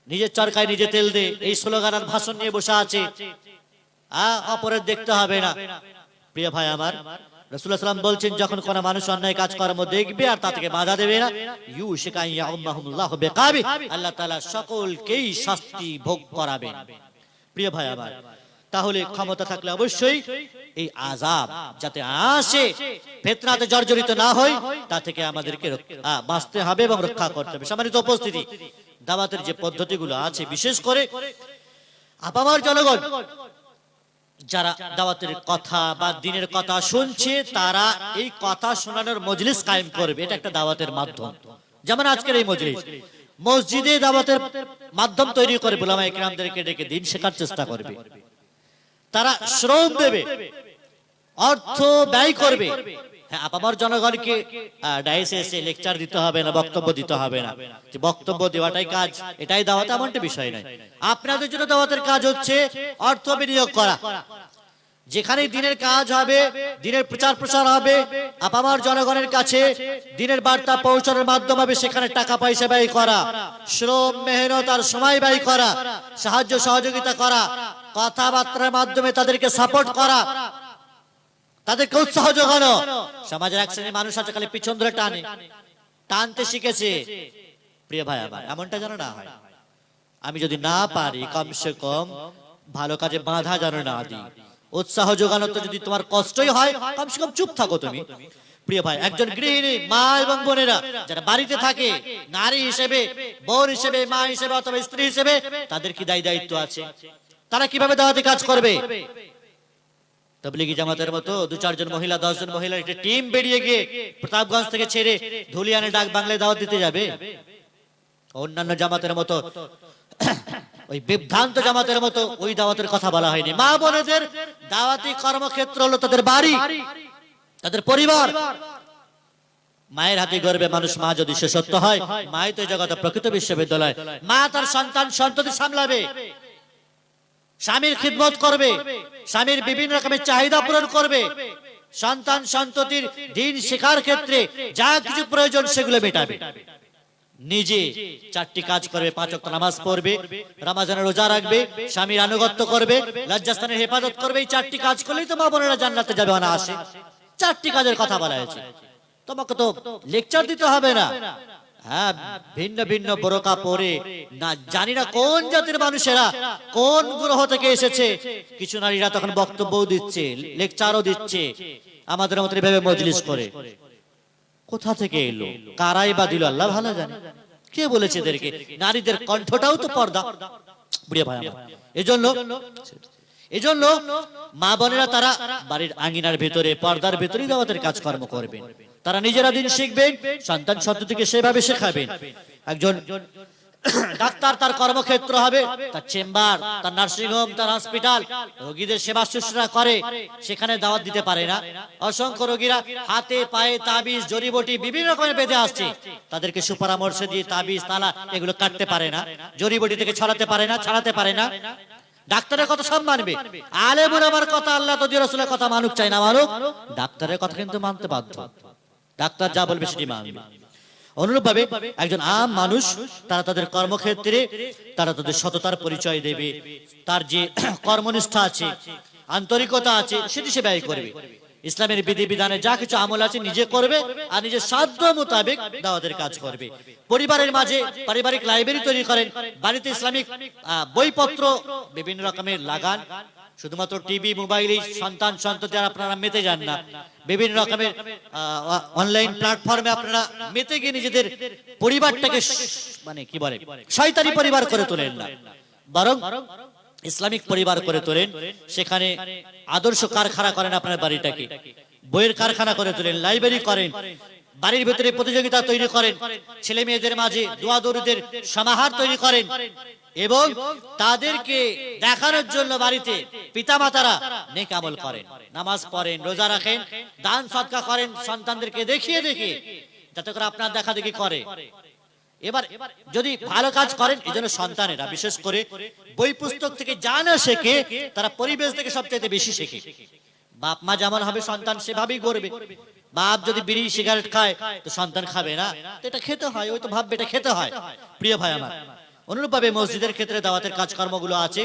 নিজের চরকায় নিজে তেল দে, এই স্লোগান আর ভাষণ নিয়ে বসে আছে, অপরের দেখতে হবে না। প্রিয় ভাই আমার, রাসূলুল্লাহ সাল্লাল্লাহু আলাইহি ওয়াসাল্লাম বলছেন, যখন কোন মানুষ অন্যায় কাজ কর্ম দেখবে আর তা থেকে বাধা দেবে না, ইউশিকা ইয়াউমাহুমুল্লাহু বিকাবি, আল্লাহ তাআলা সকলকেই শাস্তি ভোগ করাবেন। প্রিয় ভাই আমার, তাহলে ক্ষমতা থাকলে অবশ্যই এই আযাব যাতে আসে, ফিতনাতে জর্জরিত না হই, তা থেকে আমাদেরকে বাঁচতে হবে এবং রক্ষা করতে হবে। সম্মানিত উপস্থিতি, দাওয়াতের যে পদ্ধতিগুলো আছে, বিশেষ করে আপামর জনগণ যারা দাওয়াতের কথা বা দ্বীনের কথা শুনছে, তারা এই কথা শোনানোর মজলিস কায়েম করবে, এটা একটা দাওয়াতের মাধ্যম। যেমন আজকের এই মজলিস, মসজিদে দাওয়াতের মাধ্যম তৈরি করে উলামায়ে কেরামদেরকে ডেকে দ্বীন শেখার চেষ্টা করবে, তারা শ্রম দেবে, অর্থ ব্যয় করবে। হ্যাঁ, আপামর জনগণকে ডায়াসে এসে লেকচার দিতে হবে না, বক্তব্য দিতে হবে না, যে বক্তব্য দেওয়াটাই কাজ, এটাই দাওয়াত, এমনটা বিষয় নয়। আপনাদের জন্য দাওয়াতের কাজ হচ্ছে অর্থ বিনিয়োগ করা। যেখানে দ্বীনের কাজ হবে, দ্বীনের প্রচার প্রসার হবে, আপামর জনগণের কাছে দ্বীনের বার্তা পৌঁছানোর মাধ্যম হবে, সেখানে টাকা পয়সা ব্যয় করা, শ্রম মেহনত আর সময় ব্যয় করা, সাহায্য সহযোগিতা করা, কথাবার্তার মাধ্যমে তাদেরকে সাপোর্ট করা, তাদেরকে উৎসাহ যোগানো। সমাজের এক শ্রেণীর মানুষ আছে খালি পিছন ধরে টানতে শিখেছে। প্রিয় ভাই আমার, এমনটা যেন না হয়। আমি যদি না পারি, কমসে কম ভালো কাজে বাধা যেন না দিই। উৎসাহ যোগানো তো যদি তোমার কষ্টই হয়, কমসে কম চুপ থাকো তুমি। প্রিয় ভাই, একজন গৃহিণী, মা এবং বোনেরা যারা বাড়িতে থাকে, নারী হিসেবে, বোন হিসেবে, মা হিসেবে অথবা স্ত্রী হিসেবে, তাদের কি দায়িত্ব আছে? তারা কিভাবে দাওয়াতি কাজ করবে? তাবলীগী জামাতের মতো 2-4 জন মহিলা, 10 জন মহিলার একটা টিম বেরিয়ে গিয়ে প্রতাপগঞ্জ থেকে ছেড়ে ধুলিয়ানে ডাক বাংলায় দাওয়াত দিতে যাবে? অন্যান্য জামাতের মতো, ওই বিভ্রান্ত জামাতের মতো ওই দাওয়াতের কথা বলা হয়নি। মা বোনেদের দাওয়াতি কর্মক্ষেত্র হলো তাদের বাড়ি, তাদের পরিবার। মায়ের হাতে গর্বে মানুষ, মা যদি সে সত্য হয়, মাই তো জগতের প্রকৃত বিশ্ববিদ্যালয়। মা তার সন্তান সন্ততি সামলাবে, স্বামীর খিদমত করবে, স্বামীর বিভিন্ন রকমের চাহিদা পূরণ করবে, সন্তান সন্ততির দ্বীন শেখার ক্ষেত্রে যা কিছু প্রয়োজন সেগুলো মেটাবে। নিজে 4টি কাজ করবে, 5 ওয়াক্ত নামাজ পড়বে, রমজানের রোজা রাখবে, স্বামীর আনুগত্য করবে, লজ্জাস্থানের হেফাজত করবে। এই 4টি কাজ করলেই তো মা বোনেরা জান্নাতে যাবে অনায়াসে। 4টি কাজের কথা বলা হয়েছে। তোমাকে তো লেকচার দিতে হবে না। হ্যাঁ, ভিন্ন ভিন্ন বোরকা পরে, না জানি না কোন জাতির মানুষেরা, কোন গ্রহ থেকে এসেছে, কিছু নারীরা তখন বক্তব্যও দিচ্ছে, লেকচারও দিচ্ছে, আমাদের মতো এভাবে মজলিস করে। কোথা থেকে এলো, কারাই বা দিল আল্লাহ ভালো জানে। কে বলেছে এদেরকে? নারীদের কণ্ঠটাও তো পর্দা। বুড়িয়া ভাই আমার, এজন্য মা বোনেরা তারা বাড়ির আঙ্গিনার ভেতরে পর্দার ভেতরেই দাওয়াতের কাজকর্ম করবেন। তারা নিজেরা দিন শিখবেন, সন্তান সন্ততিকে সেভাবে শেখাবেন। একজন ডাক্তার তার কর্মক্ষেত্র হবে, তার চেম্বার, তার নার্সিংহোম, তার হসপিটাল, রোগীদের সেবা শুশ্রূষা করে, সেখানে দাওয়াত দিতে পারে না। অসংখ্য রোগীরা হাতে পায়ে তাবিজ জড়িবটি বিভিন্ন রকমের বেঁধে আসছে, তাদেরকে সুপরামর্শ দিয়ে তাবিজ তালা এগুলো কাটতে পারে না, জড়িবটি থেকে ছড়াতে পারে না, ছাড়াতে পারে না। ডাক্তারের কথা সব মানবে, আলেম ওলামার কথা, আল্লাহ তো রাসূলের কথা মানুক চাই না মানুক, ডাক্তারের কথা কিন্তু মানতে বাধ্য। ডাক্তার যা বলবে সেটি মানবে। অনুরূপভাবে একজন আম মানুষ তারা তাদের কর্মক্ষেত্রে তারা তাদের সততার পরিচয় দেবে, তার যে কর্মনিষ্ঠা আছে, আন্তরিকতা আছে, সেটি সে ব্যয় করবে। ইসলামের বিধিবিধানে যা কিছু আমল আছে নিজে করবে, আর নিজের সাধ্য মোতাবেক দাওয়াতের কাজ করবে। পরিবারের মাঝে পারিবারিক লাইব্রেরি তৈরি করেন, বাড়িতে ইসলামিক বইপত্র বিভিন্ন রকমের লাগান। শুধুমাত্র টিভি মোবাইলে সন্তান সন্ততি আর আপনারা মেতে যান না, বিভিন্ন রকমের অনলাইন প্ল্যাটফর্মে আপনারা মেতে গিয়ে নিজেদের পরিবারটাকে মানে কি বলে শয়তানি পরিবার করে তোলেন না, বরং ইসলামিক পরিবার করে তোলেন। সেখানে আদর্শ কারখানা করেন, আপনার বাড়িটাকে বইয়ের কারখানা করে তোলেন, লাইব্রেরি করেন, বাড়ির ভেতরে প্রতিযোগিতা তৈরি করেন, ছেলে মেয়েদের মাঝে দোয়া দরুদের সমাহার তৈরি করেন, এবং তাদেরকে দেখানোর জন্য বাড়িতে পিতামাতারা নেক আমল করেন, নামাজ পড়েন, রোজা রাখেন, দান সদকা করেন, সন্তানদেরকে দেখিয়ে দেখিয়ে, যাতে করে আপনার দেখা দেখি করে। এবার যদি ভালো কাজ করেন, এই জন্য সন্তানেরা বিশেষ করে বই পুস্তক থেকে যা না শেখে, তারা পরিবেশ থেকে সবচেয়ে বেশি শেখে। বাপ মা যেমন হবে সন্তান সেভাবেই গড়বে। বাপ যদি বিড়ি সিগারেট খায় তো সন্তান খাবে না, তো এটা খেতে হয়, ওই তো ভাববে এটা খেতে হয়। প্রিয় ভাই আমার, অনুরূপভাবে মসজিদের ক্ষেত্রে দাওয়াতের কাজকর্মগুলো আছে।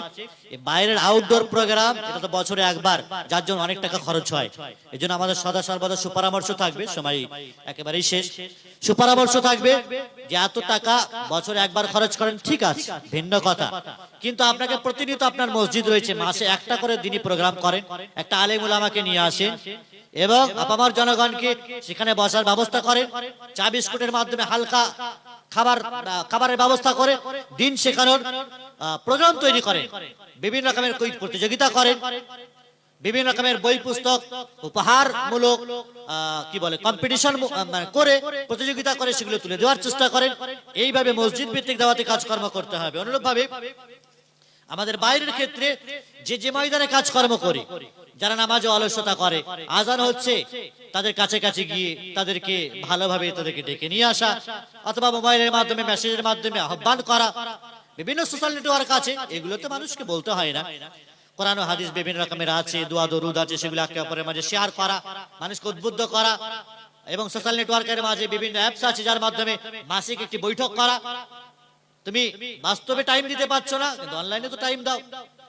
বাইরের আউটডোর প্রোগ্রাম, এটা তো বছরে একবার, যার জন্য অনেক টাকা খরচ হয়। এই জন্য আমাদের সদা সর্বদা সুপরামর্শ থাকবে, সময় একেবারেই শেষ, সুপরামর্শ থাকবে যে এত টাকা বছরে একবার খরচ করেন ঠিক আছে, ভিন্ন কথা, কিন্তু আপনাকে প্রতিনিয়ত আপনার মসজিদ রয়েছে, মাসে একটা করে দিনই প্রোগ্রাম করেন, একটা আলেম উলামাকে নিয়ে আসেন এবং আপামর জনগণকে সেখানে বসার ব্যবস্থা করেন, চা বিস্কুটের মাধ্যমে হালকা খাবারের ব্যবস্থা করে দিন শেখানোর প্রোগ্রাম তৈরি করেন, বিভিন্ন রকমের প্রতিযোগিতা করেন, বিভিন্ন রকমের বই পুস্তক উপহারমূলক কি বলে কম্পিটিশন করে, প্রতিযোগিতা করে সেগুলো তুলে দেওয়ার চেষ্টা করেন। এইভাবে মসজিদ ভিত্তিক দাওয়াতি কাজকর্ম করতে হবে। অনুরূপভাবে আমাদের বাইরের ক্ষেত্রে যে ময়দানে কাজকর্ম করি, যারা নামাজে অলসতা করে, আজান হচ্ছে, তাদের কাছে কাছে গিয়ে তাদেরকে ভালোভাবে তাদেরকে ডেকে নিয়ে আসা, অথবা মোবাইলের মাধ্যমে মেসেজের মাধ্যমে আহ্বান করা, বিভিন্ন সোশ্যাল নেটওয়ার্ক আছে, এগুলোতে মানুষকে বলতে হয় না, কোরআন ও হাদিস বিভিন্ন রকমের আছে, দোয়া দরুদ আছে, সেগুলো একে অপরের মাঝে শেয়ার করা, মানুষকে উদ্বুদ্ধ করা, এবং সোশ্যাল নেটওয়ার্কের মাঝে বিভিন্ন অ্যাপস আছে যার মাধ্যমে মাসিক একটি বৈঠক করা। তুমি বাস্তবে টাইম দিতে পারছো না, কিন্তু অনলাইনে তো টাইম দাও,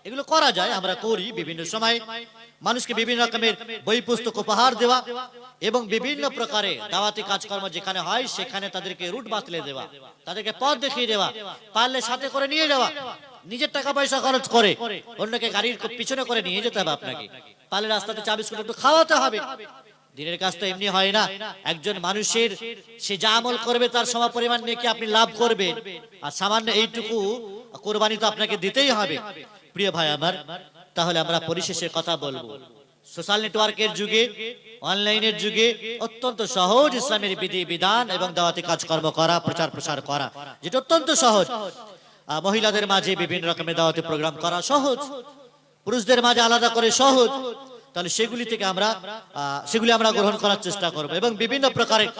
এগুলো করা যায়, আমরা করি বিভিন্ন সময়। মানুষকে বিভিন্ন রকমের বই পুস্তক উপহার দেওয়া এবং বিভিন্ন প্রকারে দাওয়াতি কাজকর্ম যেখানে হয় সেখানে তাদেরকে রুট বাতলে দেওয়া, তাদেরকে পথ দেখিয়ে দেওয়া, পারলে সাথে করে নিয়ে যাওয়া, নিজের টাকা পয়সা খরচ করে অন্যকে গাড়ির পিছনে করে নিয়ে যেতে হবে, আপনাকে পারলে রাস্তাতে চা বিস্কুট একটু খাওয়াতে হবে। দিনের কাজ তো এমনি হয় না, একজন মানুষের সে যা আমল করবে তার সমপরিমাণ নেকি আপনি লাভ করবেন, আর সামান্য এইটুকু কোরবানি তো আপনাকে দিতেই হবে। প্রিয় ভাই আমার, তাহলে আমরা পরিশেষে কথা বলবো, সোশ্যাল নেটওয়ার্কের যুগে, অনলাইনের যুগে অত্যন্ত সহজ ইসলামের বিধি বিধান এবং দাওয়াতি কাজকর্ম করা, প্রচার প্রসার করা, যেটা অত্যন্ত সহজ। মহিলাদের মাঝে বিভিন্ন রকমের দাওয়াতি প্রোগ্রাম করা সহজ, পুরুষদের মাঝে আলাদা করে সহজ। তাহলে সেগুলি আমরা গ্রহণ করার চেষ্টা করব, এবং বিভিন্ন প্রকারের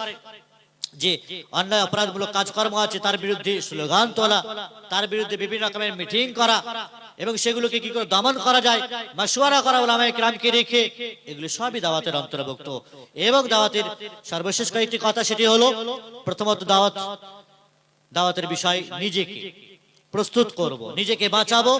যে অন্যায় অপরাধমূলক কাজকর্ম আছে তার বিরুদ্ধে স্লোগান তোলা, তার বিরুদ্ধে বিভিন্ন রকমের মিটিং করা, এবং সেগুলোকে কি করে দমন করা যায় মাশওয়ারা করা উলামায়ে কিরামকে রেখে, এগুলো সবই দাওয়াতের অন্তর্ভুক্ত। এবং দাওয়াতের সর্বশেষ কয়েকটি কথা, সেটি হলো প্রথমত দাওয়াতের বিষয় নিজেকে প্রস্তুত করব, নিজেকে বাঁচাবো,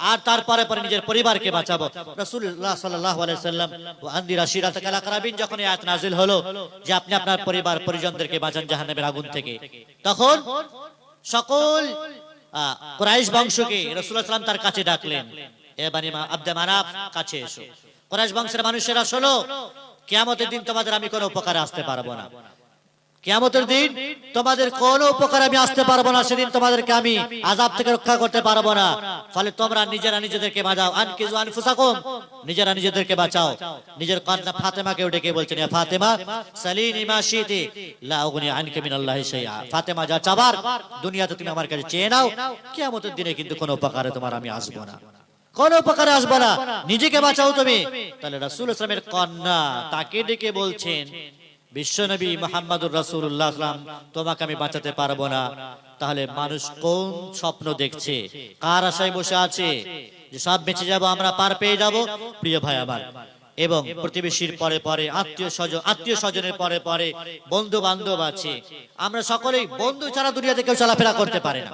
আর তারপরে নিজের পরিবারকে বাঁচাবো। রাসূলুল্লাহ সাল্লাল্লাহু আলাইহি সাল্লাম ওয়া আনদির আশিরাতাকাল আকরাবিন যখন এই আয়াত নাযিল হলো যে আপনি আপনার পরিবার পরিজনদেরকে বাঁচান জাহান্নামের আগুন থেকে, তখন সকল কুরাইশ বংশকে রাসূলুল্লাহ সাল্লাল্লাহু আলাইহি সাল্লাম তার কাছে ডাকলেন, এ বনি আব্দে মানাফ কাছে এসো, কুরাইশ বংশের মানুষেরা শোনো, কিয়ামতের দিন তোমাদের আমি কোনো উপকারে আসতে পারবো না, কিয়ামতের দিন তোমাদের কোনো উপকার আমি আসতে পারবো না, সেদিন তোমাদেরকে আমি আযাব থেকে রক্ষা করতে পারবো না। ফলে তোমরা নিজেরা নিজেদেরকে বাঁচাও, আনকিজু আনফুসাকুম, নিজেরা নিজেদেরকে বাঁচাও। নিজের কন্যা ফাতেমাকে ডেকে বলছেন, ইয়া ফাতেমা সালিনি মা শিতি লা উগনি আনকা মিনাল্লাহি শাইআ। ফাতেমা, যা চাবার দুনিয়াতে তুমি আমার কাছে চেয়ে নাও, কিয়ামতের দিনে কিন্তু কোনো উপকারে তোমার আমি আসবো না, কোন উপকারে আসবো না, নিজেকে বাঁচাও তুমি। তাহলে রাসূল সাল্লাল্লাহু আলাইহি ওয়াসাল্লামের কন্যা তাকে ডেকে বলছেন, বিশ্বনবী মুহাম্মদুর রাসূলুল্লাহ সাল্লাল্লাহু আলাইহি ওয়াসাল্লাম, তোমাকে আমি বাঁচাতে পারবো না। তাহলে মানুষ কোন স্বপ্ন দেখছে, কার আশায় বসে আছে যে সব বেঁচে যাব, আমরা পার পেয়ে যাব? প্রিয় ভাই আমার, এবং প্রতিবেশীর পরে পরে আত্মীয় স্বজনের পরে পরে বন্ধু বান্ধব আছে। আমরা সকলেই বন্ধু ছাড়া দুনিয়াতে কেউ চলাফেরা করতে পারে না।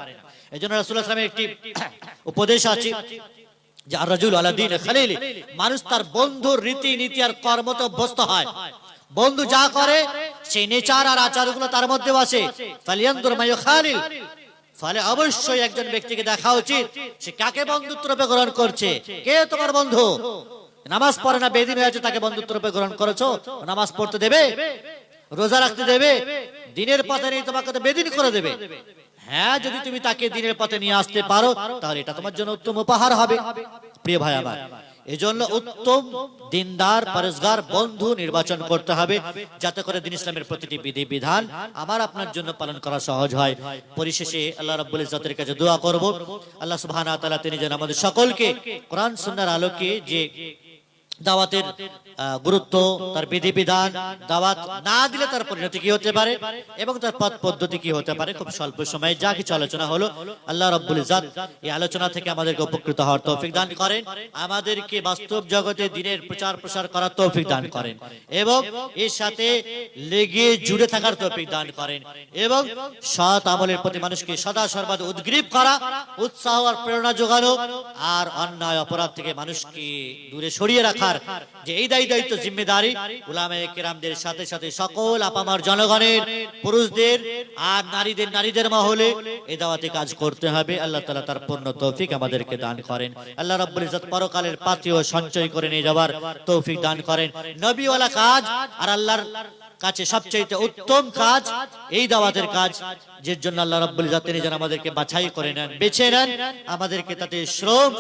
এই জন্য রাসূলুল্লাহ সাল্লাল্লাহু আলাইহি ওয়াসাল্লামের একটি উপদেশ আছে যে আর রাজুল আলা দীন খালিলি, মানুষ তার বন্ধুর রীতি নীতি আর কর্মতে অভ্যস্ত হয়। বন্ধু যা করে সেই নেচার আর আচারগুলো তার মধ্যে আছে। ফালিয়ানদুর মায়ু খালিল, ফলে অবশ্যই একজন ব্যক্তিকে দেখা উচিত সে কাকে বন্ধুত্ব রূপে গ্রহণ করছে। কে তোমার বন্ধু? নামাজ পড়ে না, বেদিন হয়ে আছে, তাকে বন্ধুত্ব রূপে গ্রহণ করেছো? নামাজ পড়তে দেবে, রোজা রাখতে দেবে, দিনের পথে নেই তোমাকে তো বেদিন করে দেবে। হ্যাঁ, যদি তুমি তাকে দিনের পথে নিয়ে আসতে পারো তাহলে এটা তোমার জন্য উত্তম উপহার হবে। প্রিয় ভাই আমার, এজন্য উত্তম দিনদার পরেশগার বন্ধু নির্বাচন করতে হবে, যাতে করে দ্বীন ইসলামের প্রতিটি বিধি বিধান আমার আপনার জন্য পালন করা সহজ হয়। পরিশেষে আল্লাহ রাব্বুল ইজ্জতের কাছে দোয়া করব, আল্লাহ সুবহানাহু ওয়া তাআলা তিনি যেন আমাদের সকলকে কোরআন সুন্নাহর আলোকে যে দাওয়াতের গুরুত্ব, তার বিধিবিধান, দাওয়াত না দিলে তার পরিণতি কি হতে পারে এবং তার পথ পদ্ধতি কি হতে পারে, খুব স্বল্প সময়ে যা কিছু আলোচনা হলো, আল্লাহ রাব্বুল ইজ্জত এই আলোচনা থেকে আমাদেরকে উপকৃত হওয়ার তৌফিক দান করেন, আমাদেরকে বাস্তব জগতে দ্বীনের প্রচার প্রসার করার তৌফিক দান করেন এবং এর সাথে লেগে জুড়ে থাকার তৌফিক দান করেন এবং সৎ আমলের প্রতি মানুষকে সদা সর্বদা উদ্গ্রীব করা, উৎসাহ আর প্রেরণা যোগানো, আর অন্যায় অপরাধ থেকে মানুষকে দূরে সরিয়ে রাখার যে এই দায়িত্ব জিম্মেদারি উলামায়ে কেরামদের সাথে সাথে সকল আপামার জনগণের, পুরুষদের আর নারীদের মহলে এই দাওয়াতে কাজ করতে হবে। আল্লাহ তাআলা তার পূর্ণ তৌফিক আমাদেরকে দান করেন। আল্লাহ রাব্বুল ইজ্জত পরকালের পাথেয় সঞ্চয় করে নিয়ে যাওয়ার তৌফিক দান করেন। নবীওয়ালা কাজ আর আল্লাহর কাছে সবচেয়ে উত্তম কাজ এই দাওয়াতের কাজ, যে জন্য আল্লাহ রাব্বুল ইজ্জত তিনি যেন আমাদেরকে বাছাই করে নেন, বেছে নেন, আমাদেরকে তাতে শ্রম,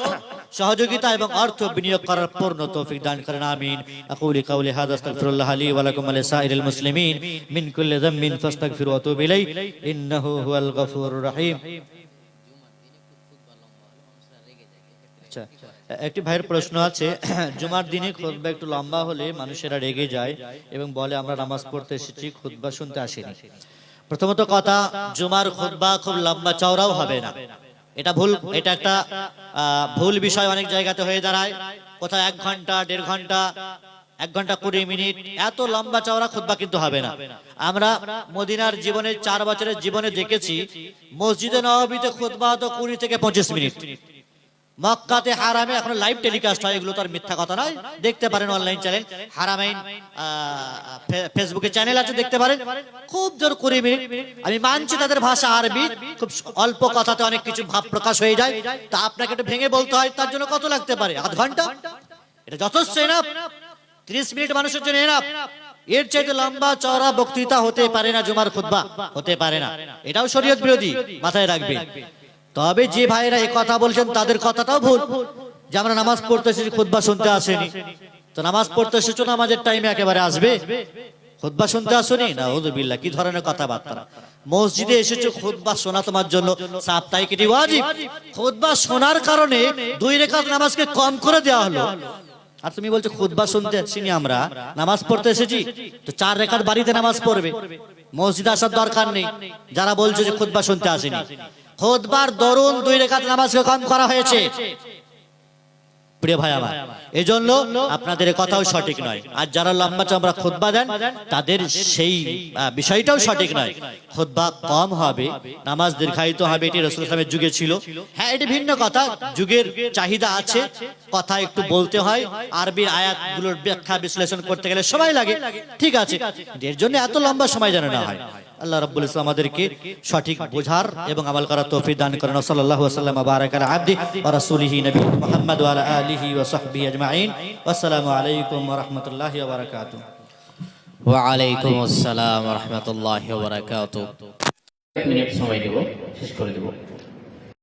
সহযোগিতা এবং অর্থ বিনিয়োগ করার পূর্ণ তৌফিক দান করেন। আমিন। আকুলি কাউলি হাযা আস্তাগফিরুল্লাহ লি ওয়া লাকুম ওয়া লিসাইরিল মুসলিমিন মিন কুল্লি যামবিন ফাস্তাগফিরু ওয়া তুবু ইলাইহি ইন্নাহু হুয়াল গফুরুর রহিম। আচ্ছা, একটি ভাইয়ের প্রশ্ন আছে, জুমার দিনে খুতবা একটু লম্বা হলে মানুষেরা রেগে যায় এবং বলে আমরা নামাজ পড়তে এসেছি, খুতবা শুনতে আসিনি। প্রথমত কথা, জুমার খুতবা খুব লম্বা চওড়াও হবে না, এটা ভুল, এটা একটা ভুল বিষয় অনেক জায়গাতে হয়ে দাঁড়ায়। কোথাও 1 ঘন্টা, 1.5 ঘন্টা, 1 ঘন্টা 20 মিনিট, এত লম্বা চওড়া খুতবা কিন্তু হবে না। আমরা মদিনার জীবনে 4 বছরের জীবনে দেখেছি মসজিদে নববীতে খুতবা হতো 20 থেকে 25 মিনিট। মক্কাতে হারামে এখন লাইভ টেলিকাস্ট হয়, এগুলো তো আর মিথ্যা কথা নয়, দেখতে পারেন অনলাইন চ্যানেল, হারামাইন ফেসবুকে চ্যানেল আছে, দেখতে পারেন। খুব জোর 20 মিনিট। আমি মানছি তাদের ভাষা আরবি, খুব অল্প কথাতে অনেক কিছু ভাব প্রকাশ হয়ে যায়, তা আপনাকে একটু ভেঙে বলতে হয়, তার জন্য কত লাগতে পারে? আধ ঘন্টা, এটা যথেষ্ট এনাফ। 30 মিনিট মানুষের জন্য এনাফ। এর চাইতে লম্বা চওড়া বক্তৃতা হতে পারে না, জুমার খুতবা হতে পারে না, এটাও শরীয়ত বিরোধী, মাথায় রাখবেন। তবে যে ভাইরা এই কথা বলছেন তাদের কথাটাও ভুল, যে আমরা নামাজ পড়তে এসেছি, খুতবা শুনতে আসেনি। তো নামাজ পড়তে এসেছো, নামাজের টাইমে একেবারে আসবে, খুতবা শুনতে আসোনি? নাউযুবিল্লাহ, কি ধরনের কথাবার্তা! মসজিদে এসেছো, খুতবা শোনা তোমার জন্য সাপ্তাহিক এটি ওয়াজিব। খুতবা শোনার কারণে 2 রাকাত নামাজকে কম করে দেওয়া হলো, আর তুমি বলছো খুতবা শুনতে আসিনি, আমরা নামাজ পড়তে এসেছি। তো 4 রাকাত বাড়িতে নামাজ পড়বে, মসজিদে আসার দরকার নেই। যারা বলছো যে খুতবা শুনতে আসেনি, খুতবার দরুন 2 রাকাত নামাজকে কম করা হয়েছে। প্রিয় ভাই আমার, এজন্য আপনাদের কথাও সঠিক নয়। আর যারা লম্বা চওড়া খুতবা দেন তাদের সেই বিষয়টাও সঠিক নয়। খুতবা কম হবে, নামাজ দীর্ঘায়িত হবে, এটি রাসূল সাল্লাল্লাহু আলাইহি ওয়াসাল্লামের যুগে ছিল। হ্যাঁ, এটি ভিন্ন কথা, যুগের চাহিদা আছে, কথা একটু বলতে হয়, আরবির আয়াতগুলোর ব্যাখ্যা বিশ্লেষণ করতে গেলে সময় লাগে, ঠিক আছে, এর জন্য এত লম্বা সময় যেন না হয়। আল্লাহ রাব্বুল ইসলাম আমাদেরকে সঠিক বোঝার এবং আমল করার তৌফিক দান করেন। সাল্লাল্লাহু আলাইহি ওয়া সাল্লাম বারাকা আলা আবদি ওয়া রাসূলিহি নবী মুহাম্মদ ওয়া আলা আলিহি ওয়া সাহবিহি আজমাইন। আসসালামু আলাইকুম ওয়া রাহমাতুল্লাহি ওয়া বারাকাতুহু। ওয়ালাইকুম আসসালাম রহমতুল্লাহ বারাকাতুহু। 1 মিনিট সময় দেব, শেষ করে দেব।